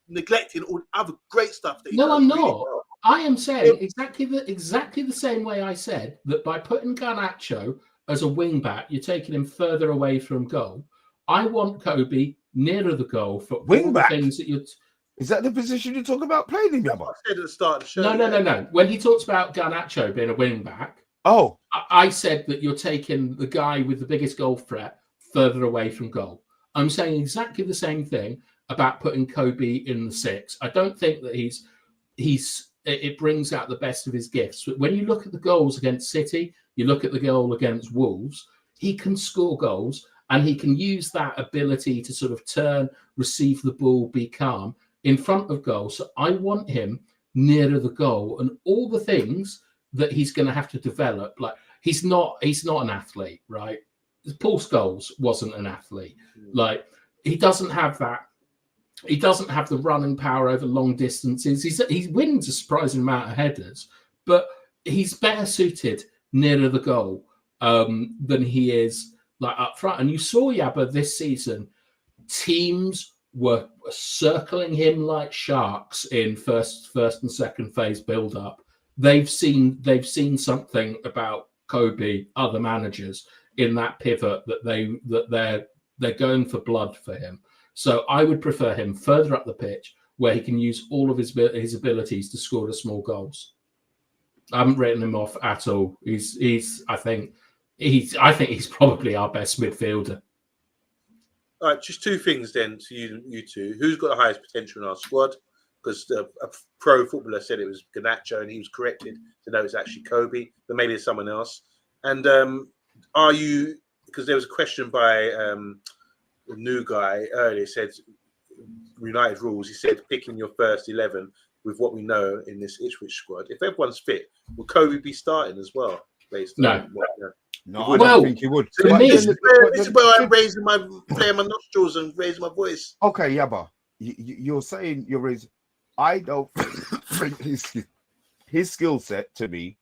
neglecting all other great stuff that. No, I'm not. Well. I am saying exactly the same way I said that by putting Garnacho as a wing back, you're taking him further away from goal. I want Kobe nearer the goal for wing all back. The things that you're. Is that the position you're talking about playing him? I said at the start of the show. No. When he talks about Garnacho being a wing back, I said that you're taking the guy with the biggest goal threat further away from goal. I'm saying exactly the same thing about putting Kobe in the 6. I don't think that it brings out the best of his gifts. But when you look at the goals against City, you look at the goal against Wolves, he can score goals and he can use that ability to sort of turn, receive the ball, be calm in front of goal. So I want him nearer the goal and all the things that he's going to have to develop. Like he's not an athlete, right? Paul Scholes wasn't an athlete. Like he doesn't have that. He doesn't have the running power over long distances. He wins a surprising amount of headers, but he's better suited nearer the goal than he is like up front. And you saw Yabba this season. Teams were circling him like sharks in first and second phase build up. They've seen something about Kobe, other managers in that pivot that they're going for blood for him. So I would prefer him further up the pitch where he can use all of his abilities to score the small goals. I haven't written him off at all. I think he's probably our best midfielder. All right, just two things then to you two. Who's got the highest potential in our squad? Because a pro footballer said it was Garnacho, and he was corrected to know it's actually Kobe, but maybe it's someone else. And are you? Because there was a question by the new guy earlier. Said United rules. He said picking your first 11 with what we know in this Ipswich squad. If everyone's fit, will Kobe be starting as well? No. No, I don't think he would. So this is where I'm playing my nostrils and raising my voice. Okay, Yabba, you're saying you're raising. I don't think his skill set, to me,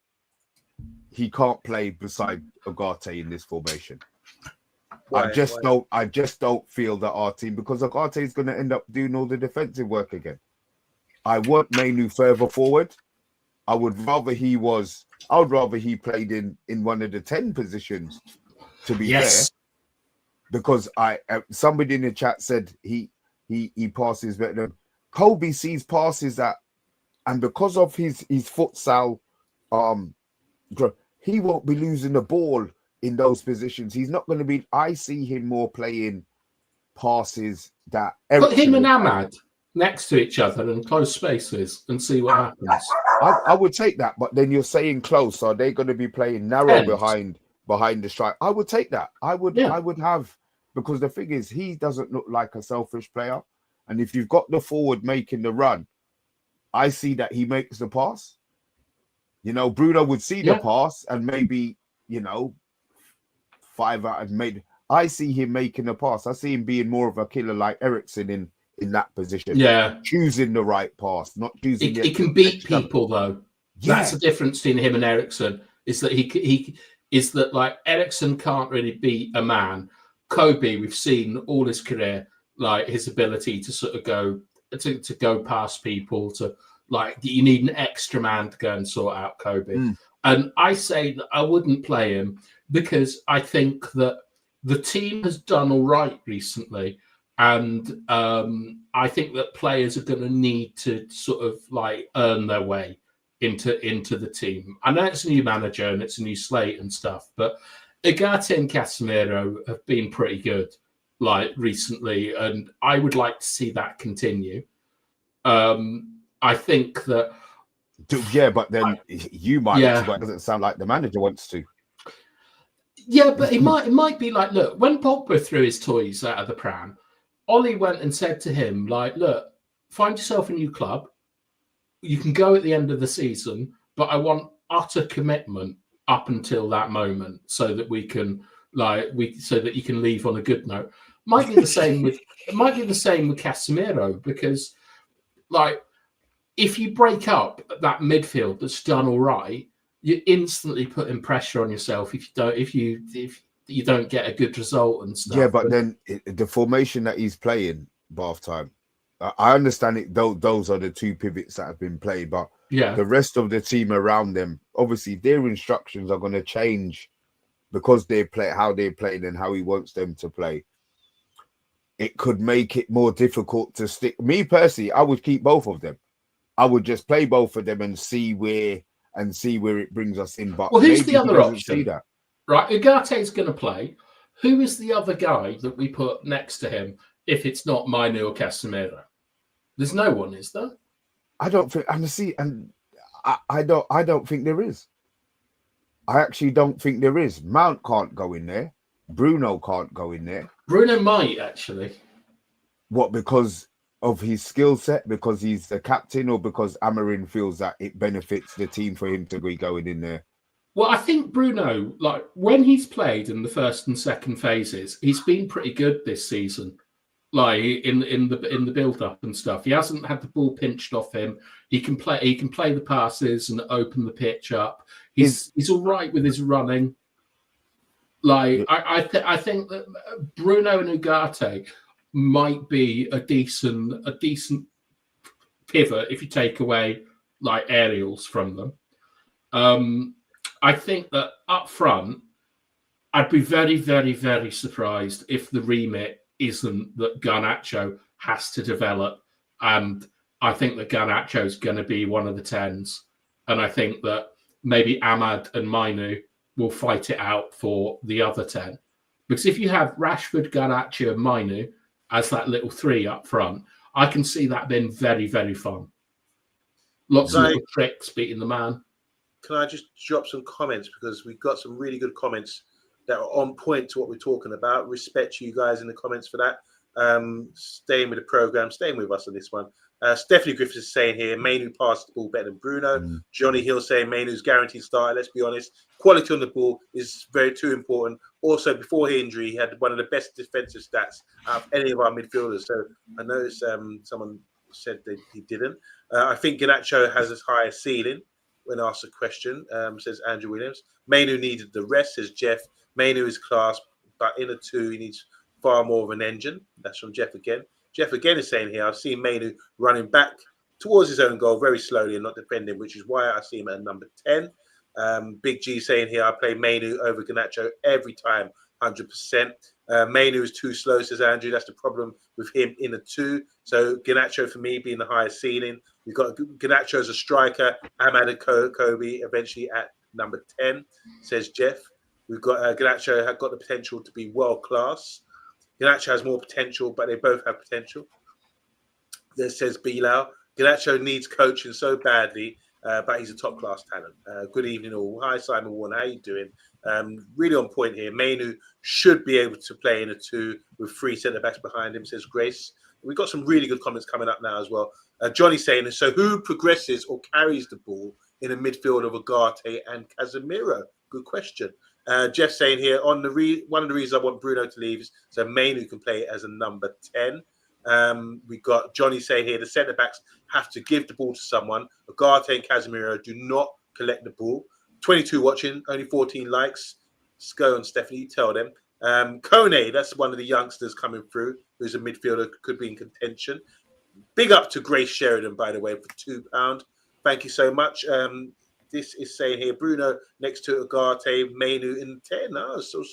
he can't play beside Agate in this formation. Why? I just don't feel that our team, because Agate is going to end up doing all the defensive work again. I want Mainu further forward. I would rather he played in one of the 10 positions, to be fair. Because somebody in the chat said he passes better than Kobe sees passes that, and because of his futsal, he won't be losing the ball in those positions. He's not going to be. I see him more playing passes that put him and Ahmad next to each other in close spaces and see what happens. I would take that, but then you're saying close. Are they going to be playing narrow behind the strike? I would take that. I would have, because the thing is, he doesn't look like a selfish player. And if you've got the forward making the run, I see that he makes the pass. Bruno would see the pass and maybe, 5 out and made. I see him making the pass. I see him being more of a killer like Ericsson in that position. Yeah. Choosing the right pass, not choosing it. He can beat people though. Yeah. That's the difference between him and Ericsson, is that he is that like Ericsson can't really beat a man. Kobe, we've seen all his career, like his ability to sort of go past people, to like you need an extra man to go and sort out Kobe. And I say that I wouldn't play him because I think that the team has done all right recently. And I think that players are going to need to sort of like earn their way into the team. I know it's a new manager and it's a new slate and stuff, but Ugarte and Casemiro have been pretty good like recently, and I would like to see that continue. I think that but then you might want to, but it doesn't sound like the manager wants to. Yeah, but it might be like, look, when Pogba threw his toys out of the pram, Ollie went and said to him, like, look, find yourself a new club. You can go at the end of the season, but I want utter commitment up until that moment so that we can so that you can leave on a good note. Might be the same with Casemiro, because like if you break up that midfield that's done all right, you're instantly putting pressure on yourself if you don't get a good result and stuff. Yeah, but then the formation that he's playing, Bath time, I understand it. Those are the two pivots that have been played, but the rest of the team around them, obviously, their instructions are going to change because how they're playing and how he wants them to play. It could make it more difficult to stick. Me personally, I would keep both of them. I would just play both of them and see where it brings us in. But who's the other option? See that. Right, Ugarte's going to play. Who is the other guy that we put next to him if it's not Mainu or Casemiro? There's no one, is there? I don't think. I don't think there is. I actually don't think there is. Mount can't go in there. Bruno can't go in there. Bruno might actually. What, because of his skill set? Because he's the captain, or because Amarin feels that it benefits the team for him to be going in there? Well, I think Bruno, like when he's played in the first and second phases, he's been pretty good this season. Like in the build up and stuff, he hasn't had the ball pinched off him. He can play the passes and open the pitch up. He's all right with his running. Like I think that Bruno and Ugarte might be a decent pivot if you take away like aerials from them. I think that up front, I'd be very, very, very surprised if the remit isn't that Garnacho has to develop. And I think that Garnacho is going to be one of the 10s. And I think that maybe Ahmad and Mainu will fight it out for the other 10. Because if you have Rashford, Garnacho and Mainu as that little 3 up front, I can see that being very, very fun. Lots of little tricks beating the man. Can I just drop some comments, because we've got some really good comments that are on point to what we're talking about. Respect to you guys in the comments for that. Staying with the program, staying with us on this one. Stephanie Griffiths is saying here, Mainu passed the ball better than Bruno. Johnny Hill saying Mainu's guaranteed starter. Let's be honest, quality on the ball is too important. Also, before his injury, he had one of the best defensive stats out of any of our midfielders. So I noticed someone said that he didn't. I think Garnacho has his highest ceiling when asked a question, says Andrew Williams. Mainu needed the rest, says Jeff. Mainu is class, but in a 2, he needs far more of an engine. That's from Jeff again. Jeff again is saying here, I've seen Mainu running back towards his own goal very slowly and not defending, which is why I see him at number 10. Big G saying here, I play Mainu over Garnacho every time, 100%. Mainu is too slow, says Andrew. That's the problem with him in a 2. So Garnacho, for me, being the highest ceiling. We've got Garnacho as a striker, Ahmad and Kobe eventually at number 10, says Jeff. We've got Garnacho has got the potential to be world class. Garnacho has more potential, but they both have potential. There says Bilal. Garnacho needs coaching so badly, but he's a top class talent. Good evening all. Hi Simon Warner, how you doing? Really on point here. Mainu should be able to play in a 2 with 3 centre backs behind him, says Grace. We've got some really good comments coming up now as well. Johnny saying, so who progresses or carries the ball in a midfield of Ugarte and Casemiro? Good question. Jeff saying here, one of the reasons I want Bruno to leave is so Mainu can play as a number 10. We got Johnny saying here, the centre backs have to give the ball to someone. Ugarte and Casemiro do not collect the ball. 22 watching, only 14 likes. Let's go on, Stephanie, you tell them. Kone, that's one of the youngsters coming through, who's a midfielder, could be in contention. Big up to Grace Sheridan, by the way, for £2. Thank you so much. This is saying here, Bruno next to Ugarte, Mainu in 10. Oh, so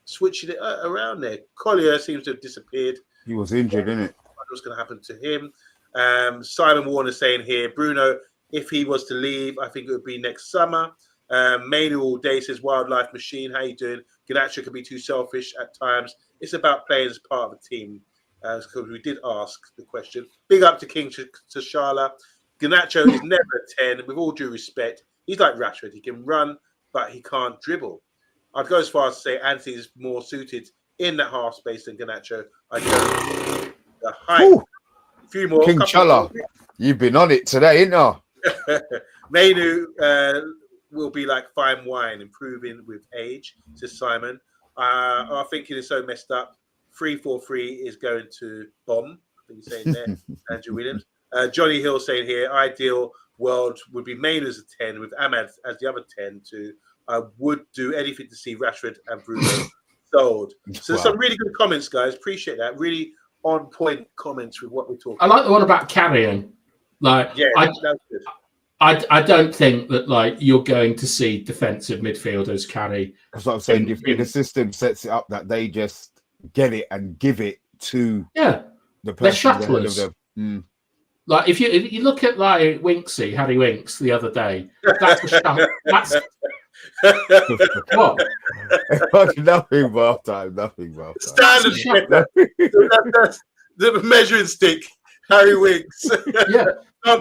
switching it around there. Collier seems to have disappeared. He was injured, isn't it? What's going to happen to him? Simon Warner saying here, Bruno, if he was to leave, I think it would be next summer. Mainu all day says, wildlife machine, how you doing? Garnacho can be too selfish at times. It's about playing as part of a team. Because we did ask the question. Big up to King T'Challa. Garnacho is never a 10. With all due respect, he's like Rashford. He can run, but he can't dribble. I'd go as far as to say Anthony is more suited in that half space than Garnacho. I don't the height. Ooh. A few more. King T'Challa, you've been on it today, ain't you? Mainu will be like fine wine, improving with age, says Simon. Our thinking is so messed up. 3-4-3 is going to bomb. I think he's saying there. Andrew Williams. Johnny Hill saying here, ideal world would be Mainu as a 10 with Ahmad as the other 10 too. I would do anything to see Rashford and Bruno sold. So some really good comments, guys. Appreciate that. Really on point comments with what we're talking I like the one about carrying. Like, yeah, that's good. I don't think that like you're going to see defensive midfielders carry. That's what I'm saying. The system sets it up that they just get it and give it to the person ahead of them. Like if you look at like Harry Winks the other day, that's a shuttle. That's what? Nothing about time. Standard. That's the measuring stick. Harry Winks. Yeah.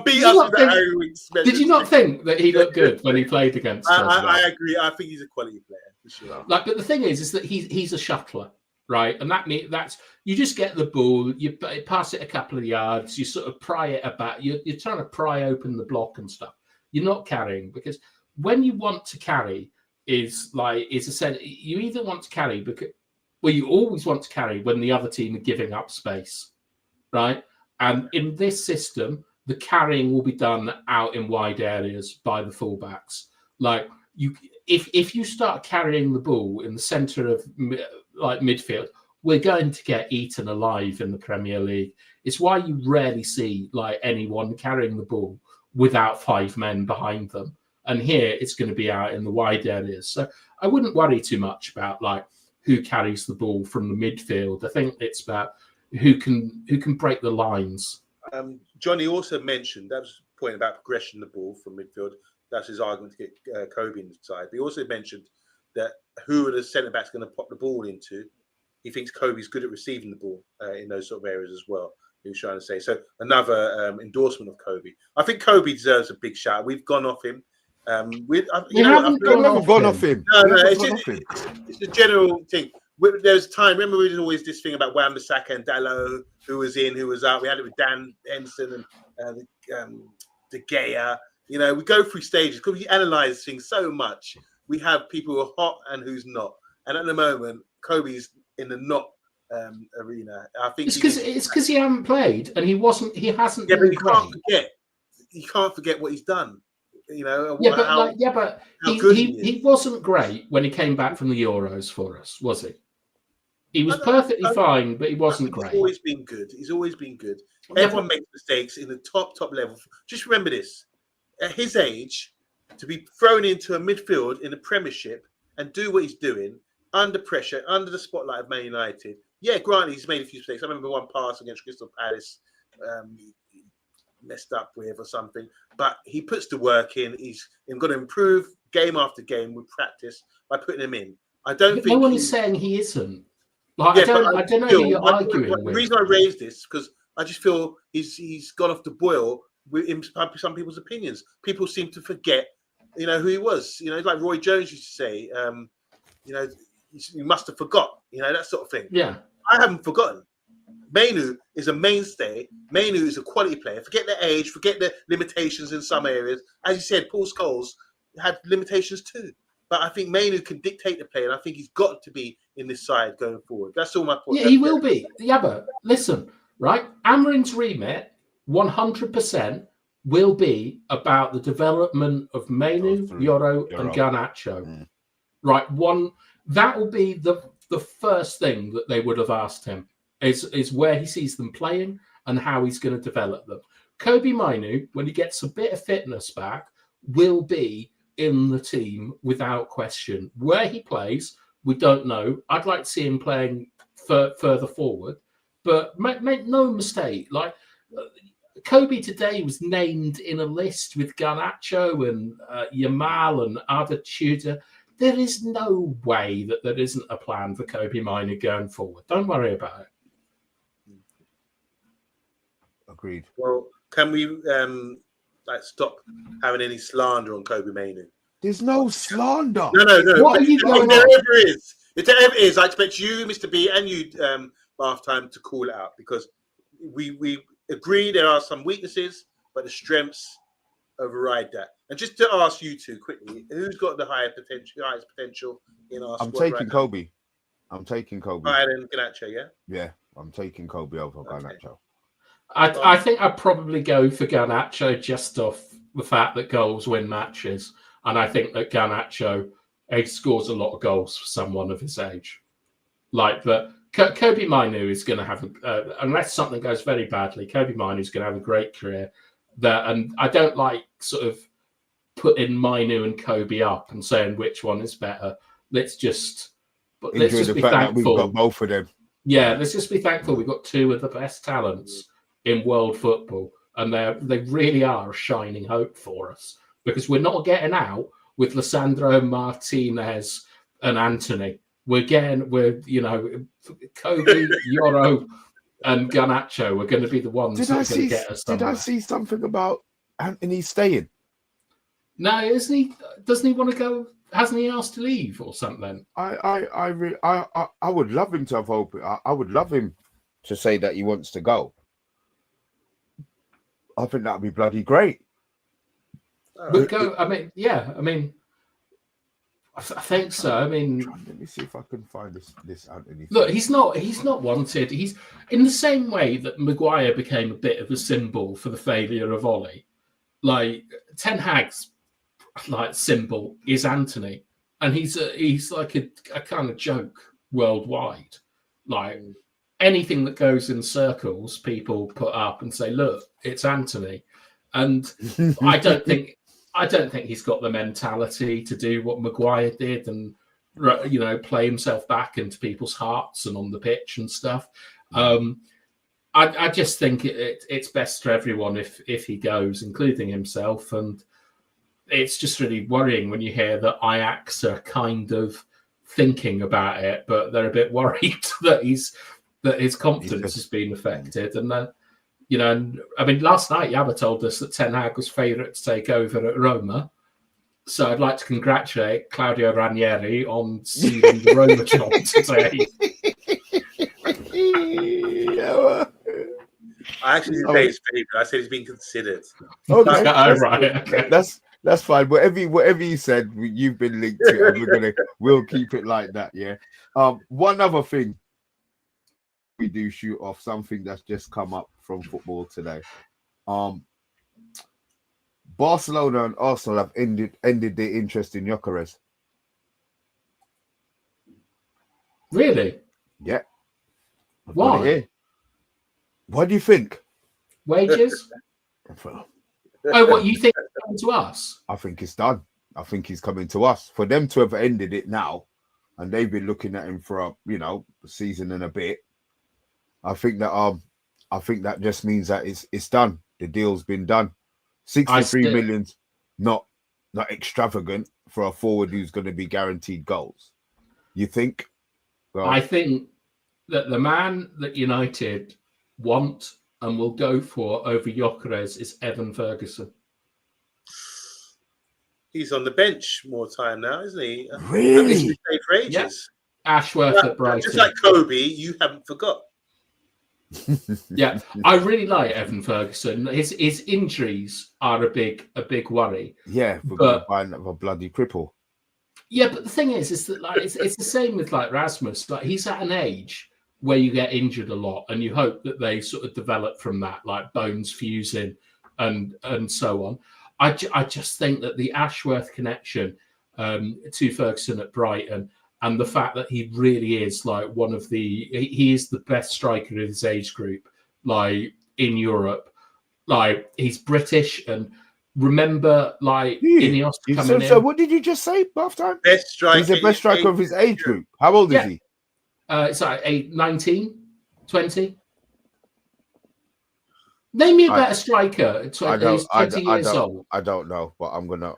Beat us with the Harry Winks. Did you not think that he looked good when he played against us? I agree. I think he's a quality player for sure. Like, but the thing is that he's a shuttler. Right, and that's you just get the ball, you pass it a couple of yards, you sort of pry it about. You're trying to pry open the block and stuff. You're not carrying, because when you want to carry is a sense you either want to carry because you always want to carry when the other team are giving up space, right? And in this system, the carrying will be done out in wide areas by the fullbacks. Like if you start carrying the ball in the centre of like midfield, we're going to get eaten alive in the Premier League. It's why you rarely see like anyone carrying the ball without 5 men behind them. And here it's going to be out in the wide areas. So I wouldn't worry too much about like who carries the ball from the midfield. I think it's about who can break the lines. Johnny also mentioned, that was the point about progression of the ball from midfield. That's his argument to get Kobe inside. But he also mentioned that who are the centre backs going to pop the ball into? He thinks Kobe's good at receiving the ball in those sort of areas as well. He was trying to say. So another endorsement of Kobe. I think Kobe deserves a big shout. We've gone off him. We've never gone off him. No, it's a general thing. There's time. Remember, we did always this thing about Wan-Bissaka and Dalot, who was in, who was out. We had it with Dan Henson and De Gea. You know, we go through stages because we analyze things so much. We have people who are hot and who's not. And at the moment, Kobe's in the not arena. I think it's because he hasn't played and he hasn't. Yeah, but you can't forget what he's done. You know. But he wasn't great when he came back from the Euros for us, was he? He was perfectly fine, but he wasn't great. He's always been good. Everyone makes mistakes in the top level. Just remember this: at his age, to be thrown into a midfield in the Premiership and do what he's doing under pressure, under the spotlight of Man United. Yeah, granted, he's made a few mistakes. I remember one pass against Crystal Palace, he messed up with or something. But he puts the work in. He's got to improve game after game with practice by putting him in. I don't think no one is saying he isn't. Like, I don't know who you're arguing with. The reason I raised this because I just feel he's gone off the boil with some people's opinions. People seem to forget, you know, who he was. You know, like Roy Jones used to say, you know, you must have forgot. You know, that sort of thing. Yeah, I haven't forgotten. Mainu is a mainstay. Mainu is a quality player. Forget the age, forget the limitations in some areas. As you said, Paul Scholes had limitations too. But I think Mainu can dictate the play, and I think he's got to be in this side going forward. That's all my point. Yeah, he will be. Yeah, but listen, right? Amarin's remit, 100%, will be about the development of Mainu, Yoro, and Garnacho. Right, that will be the first thing that they would have asked him is where he sees them playing and how he's going to develop them. Kobe Mainu, when he gets a bit of fitness back, will be in the team without question. Where he plays, We don't know. I'd like to see him playing further forward, but make no mistake, like Kobe today was named in a list with Garnacho and Yamal and Arda Tutor. There is no way that there isn't a plan for Kobe Mainoo going forward. Don't worry about it. Agreed. Well, can we stop having any slander on Kobe Mainoo? There's no slander. No. What are you going on? If there ever is, I expect you, Mr. B, and you, Bath Time, to call it out, because we agree there are some weaknesses, but the strengths override that. And just to ask you two quickly, who's got the highest potential in our squad? Taking Kobe. I'm taking Kobe. Higher than Garnacho, yeah? Yeah, I'm taking Kobe over Garnacho. I think I'd probably go for Garnacho just off the fact that goals win matches. And I think that Garnacho scores a lot of goals for someone of his age. Like that, Kobe Mainoo is going to have, unless something goes very badly, Kobe Mainoo is going to have a great career. And I don't like sort of putting Mainoo and Kobe up and saying which one is better. Let's just be thankful that we've got both of them. Yeah, let's just be thankful we've got two of the best talents in world football, and they really are a shining hope for us, because we're not getting out with Lisandro Martinez and Anthony. We're Kobe, Yoro, and Garnacho are going to be the ones that are going to get us somewhere. Did I see something about Anthony staying? No, isn't he? Doesn't he want to go? Hasn't he asked to leave or something? I would love him to have hope. I would love him to say that he wants to go. I think that'd be bloody great. But go. I mean, I think so. I mean, let me see if I can find this Anthony. Look, he's not wanted. He's in the same way that Maguire became a bit of a symbol for the failure of Ollie. Like Ten Hag's symbol is Anthony, and he's like a kind of joke worldwide. Like anything that goes in circles, people put up and say, "Look, it's Anthony," and I don't think he's got the mentality to do what Maguire did and, play himself back into people's hearts and on the pitch and stuff. I just think it's best for everyone if he goes, including himself. And it's just really worrying when you hear that Ajax are kind of thinking about it, but they're a bit worried that his confidence has been affected. And and I mean, last night Yabba told us that Ten Hag was favourite to take over at Roma. So I'd like to congratulate Claudio Ranieri on sealing the Roma job today. I actually didn't say his favourite. I said he's been considered. Okay, right. Okay. That's fine. Whatever you said, you've been linked to it, and we'll keep it like that. Yeah. One other thing. We do shoot off something that's just come up from football today. Barcelona and Arsenal have ended their interest in Gyökeres. Really? Yeah. Why? What do you think? Wages? What you think it's coming to us? I think it's done. I think he's coming to us. For them to have ended it now, and they've been looking at him for a season and a bit. I think that just means that it's done. The deal's been done. 63 million, not extravagant for a forward who's going to be guaranteed goals. You think? Well, I think that the man that United want and will go for over Gyökeres is Evan Ferguson. He's on the bench more time now, isn't he? Really? He's stayed for ages. Yep. Ashworth at Brighton. Just like Kobe, you haven't forgot. Yeah, I really like Evan Ferguson. His injuries are a big worry. Yeah, but a bloody cripple. Yeah, but the thing is that it's the same with Rasmus. Like he's at an age where you get injured a lot, and you hope that they sort of develop from that, like bones fusing and so on. I just think that the Ashworth connection to Ferguson at Brighton, and the fact that he really is like he is the best striker of his age group, like in Europe. Like he's British, and remember like Ineos coming in. So what did you just say, half time? Best striker. He's the best striker of his age group. How old is he? It's like 19, 20. Name me a better striker. He's 20 years old. I don't know, but I'm gonna.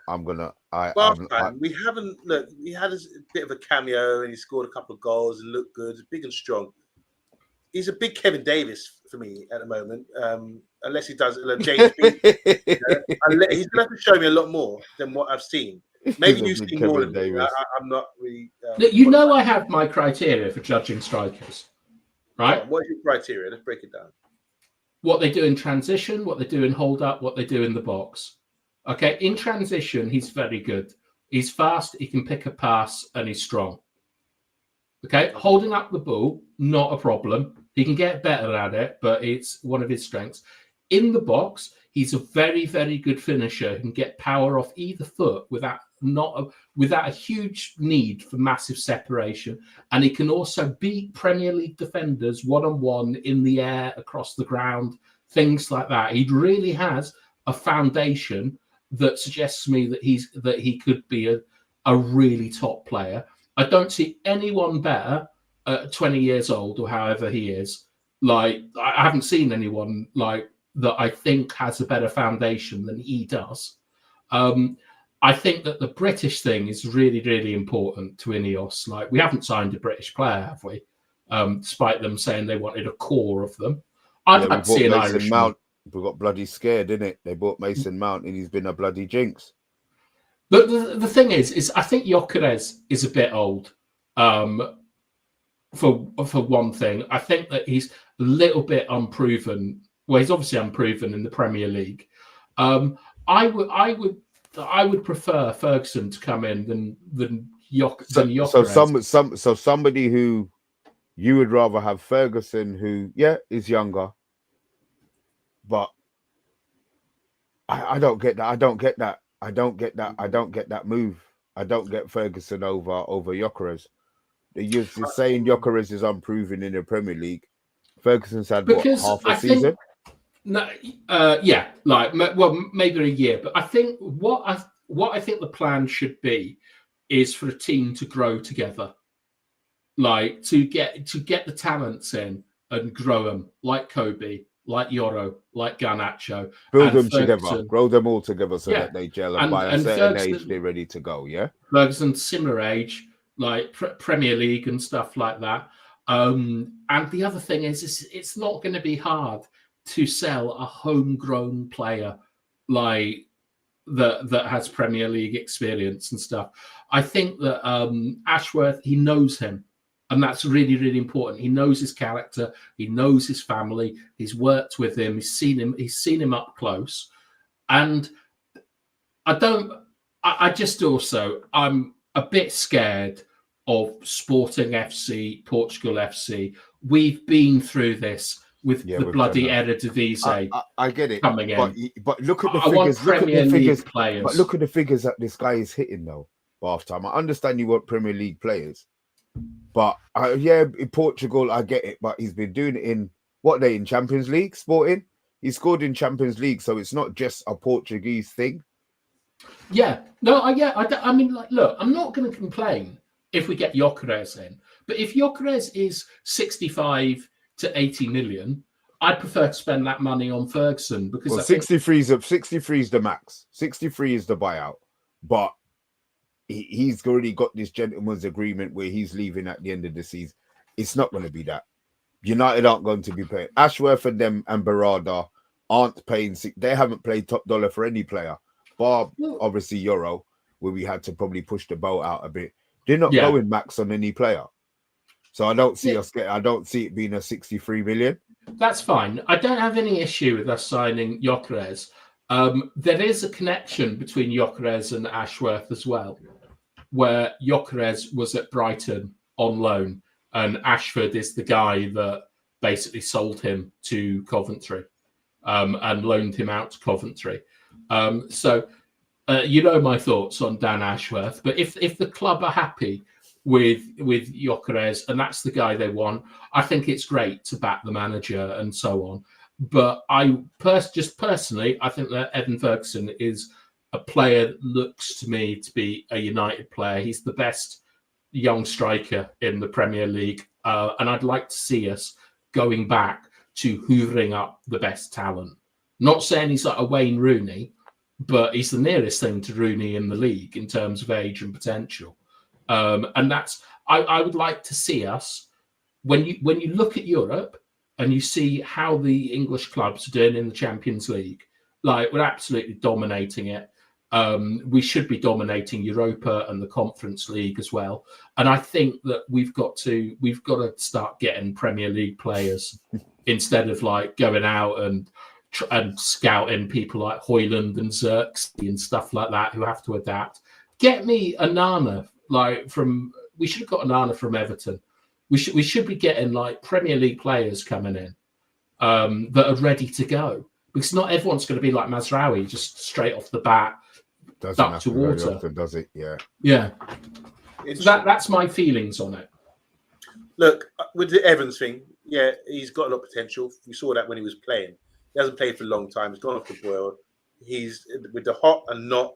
We haven't look. He had a bit of a cameo and he scored a couple of goals and looked good, big and strong. He's a big Kevin Davis for me at the moment. Unless he does James Bean. He's gonna have to show me a lot more than what I've seen. Maybe you've seen more than me. I'm not really. I have my criteria for judging strikers, right? What is your criteria? Let's break it down. What they do in transition, what they do in hold up, what they do in the box. Okay, in transition, he's very good. He's fast, he can pick a pass, and he's strong. Okay, holding up the ball, not a problem. He can get better at it, but it's one of his strengths. In the box, he's a very, very good finisher who can get power off either foot without a huge need for massive separation. And he can also beat Premier League defenders one-on-one in the air, across the ground, things like that. He really has a foundation that suggests to me that he could be a really top player. I don't see anyone better at 20 years old or however he is. Like, I haven't seen anyone like that I think has a better foundation than he does. I think that the British thing is really, really important to Ineos. Like, we haven't signed a British player, have we? Despite them saying they wanted a core of them. I'd like to see an Irish Mount. We got bloody scared, didn't it? They bought Mason Mount and he's been a bloody jinx. But the thing is I think Gyökeres is a bit old. For one thing, I think that he's a little bit unproven. Well, he's obviously unproven in the Premier League. I would prefer Ferguson to come in than Gyökeres. So somebody who you would rather have Ferguson, who is younger, but I don't get that. I don't get that move. I don't get Ferguson over Gyökeres. You're saying Gyökeres is unproven in the Premier League. Ferguson's had half a season. Maybe a year. But I think what I think the plan should be is for a team to grow together, like to get the talents in and grow them, like Kobe, like Yoro, like Garnacho. Build them together, grow them all together so that they gel, and by a certain age they're ready to go. Yeah, Ferguson's similar age, like Premier League and stuff like that. And the other thing is it's not going to be hard to sell a homegrown player like that has Premier League experience and stuff. I think that Ashworth, he knows him, and that's really, really important. He knows his character, he knows his family, he's worked with him, he's seen him up close. And I'm a bit scared of Sporting FC, Portugal FC. We've been through this with the bloody Eredivisie. I get it coming in, but look at the figures. But look at the figures that this guy is hitting though. Half time. I understand you want Premier League players, but in Portugal I get it. But he's been doing it in Champions League. Sporting, he scored in Champions League, so it's not just a Portuguese thing. Yeah, no, I mean, like, look, I'm not going to complain if we get Gyökeres in, but if Gyökeres is 65 to 80 million, I'd prefer to spend that money on Ferguson because 63 is the max. 63 is the buyout, but he's already got this gentleman's agreement where he's leaving at the end of the season. It's not going to be that. United aren't going to be paying. Ashworth and them and Barada aren't paying. They haven't played top dollar for any player, bar obviously Euro, where we had to probably push the boat out a bit. They're not going max on any player. So I don't see I don't see it being a 63 million. That's fine. I don't have any issue with us signing Gyökeres. There is a connection between Gyökeres and Ashworth as well, where Gyökeres was at Brighton on loan, and Ashford is the guy that basically sold him to Coventry and loaned him out to Coventry. So my thoughts on Dan Ashworth, but if the club are happy with Gyökeres and that's the guy they want, I think it's great to back the manager and so on. But just personally, I think that Evan Ferguson is a player that looks to me to be a United player. He's the best young striker in the Premier League. And I'd like to see us going back to hoovering up the best talent. Not saying he's like a Wayne Rooney, but he's the nearest thing to Rooney in the league in terms of age and potential. And that's, I would like to see us, when you look at Europe and you see how the English clubs are doing in the Champions League, like we're absolutely dominating it. We should be dominating Europa and the Conference League as well. And I think that we've got to start getting Premier League players instead of like going out and scouting people like Højlund and Xerxes and stuff like that who have to adapt. Get me a Nana we should have got a Nana from Everton. We should be getting like Premier League players coming in that are ready to go, because not everyone's going to be like Mazraoui, just straight off the bat. Doesn't happen to water. Very often, does it? Yeah. So that's my feelings on it. Look, with the Evans thing, yeah, he's got a lot of potential. We saw that when he was playing. He hasn't played for a long time. He's gone off the boil. He's with the hot and not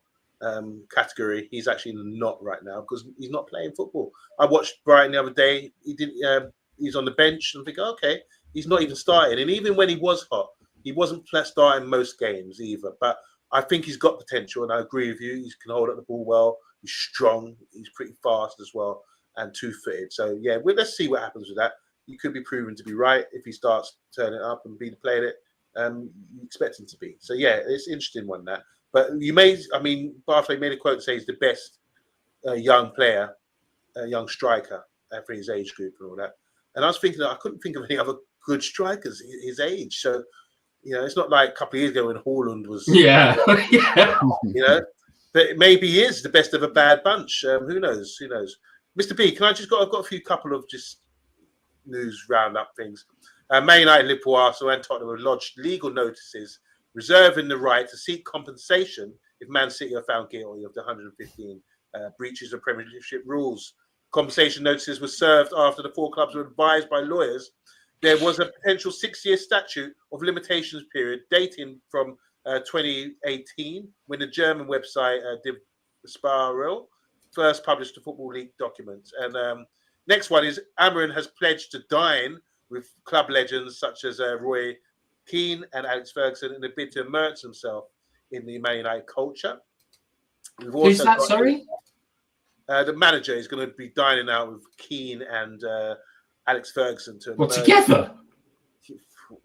category. He's actually in the not right now because he's not playing football. I watched Brighton the other day. He's on the bench and I think, okay, he's not even starting. And even when he was hot, he wasn't starting most games either. But I think he's got potential, and I agree with you. He can hold up the ball well. He's strong. He's pretty fast as well, and two-footed. So yeah, let's see what happens with that. He could be proven to be right if he starts turning up and be the player that you expect him to be. So yeah, it's an interesting one that. But Barclay made a quote say he's the best young player, young striker for his age group and all that. And I was thinking that I couldn't think of any other good strikers his age. So. It's not like a couple of years ago when Højlund was, but maybe he is the best of a bad bunch. Who knows? Mr. B, I've got a few couple of just news roundup things. Man United, Liverpool, Arsenal, and Tottenham have lodged legal notices reserving the right to seek compensation if Man City are found guilty of the 115 breaches of Premiership rules. Compensation notices were served after the four clubs were advised by lawyers there was a potential 6-year statute of limitations period dating from 2018 when the German website Die Spiral first published the Football League documents. And next one is Amarin has pledged to dine with club legends such as Roy Keane and Alex Ferguson in a bid to immerse himself in the Man United culture. Who's that, sorry? The manager is going to be dining out with Keane and Alex Ferguson together?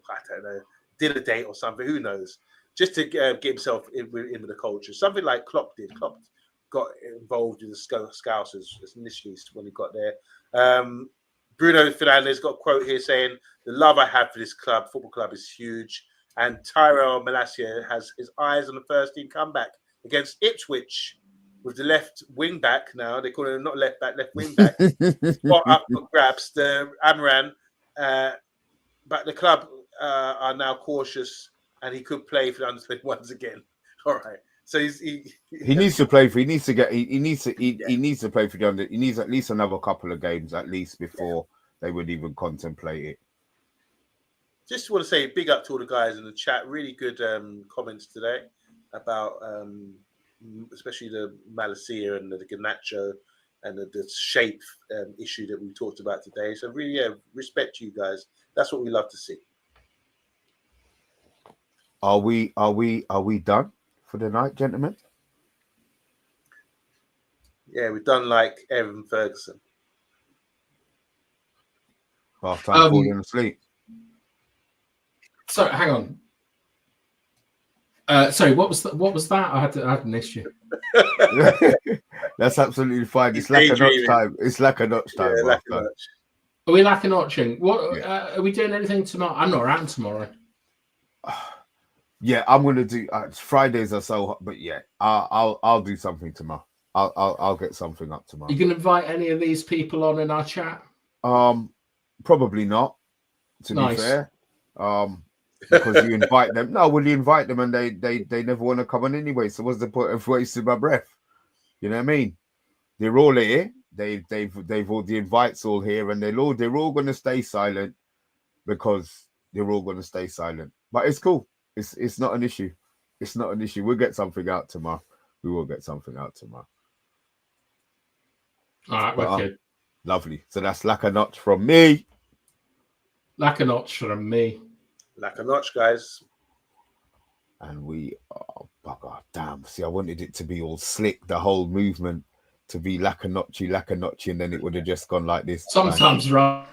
I don't know, dinner date or something. Who knows? Just to get himself in with the culture, something like Klopp did. Klopp got involved in the Scousers initially when he got there. Bruno Fernandes got a quote here saying, "The love I have for this football club, is huge." And Tyrell Malacia has his eyes on the first team comeback against Ipswich. With the left wing back now, they call it not left back, left wing back. Spot up for grabs. The Amaran, but the club are now cautious, and he could play for the under-21s again. All right, so he needs to play for. He needs to play for the under. He needs at least another couple of games at least before they would even contemplate it. Just want to say big up to all the guys in the chat. Really good comments today about. Especially the Malacia and the Garnacho and the shape issue that we talked about today. So really, respect you guys. That's what we love to see. Are we done for the night, gentlemen? Yeah, we've done like Evan Ferguson. Half time falling asleep. Sorry, hang on. Sorry, what was that? I had an issue. That's absolutely fine. It's like a notch time. It's like a notch time. Yeah, are we like a notching? What are we doing anything tomorrow? I'm not around tomorrow. Yeah, I'm gonna do. Fridays are so hot, but yeah, I'll do something tomorrow. I'll get something up tomorrow. You can invite any of these people on in our chat? Probably not. To be fair, because you invite them. No, well, you invite them and they never want to come on anyway. So what's the point of wasting my breath? You know what I mean? They're all here. They've all the invites all here, and they're all going to stay silent because they're all going to stay silent. But it's cool. It's not an issue. It's not an issue. We'll get something out tomorrow. We will get something out tomorrow. All right, wicked. Lovely. So that's like a notch from me. Like a notch from me. Like a notch, guys. And we, oh, bugger, damn. See, I wanted it to be all slick, the whole movement to be like a notchy, and then it would have just gone like this. Sometimes, right?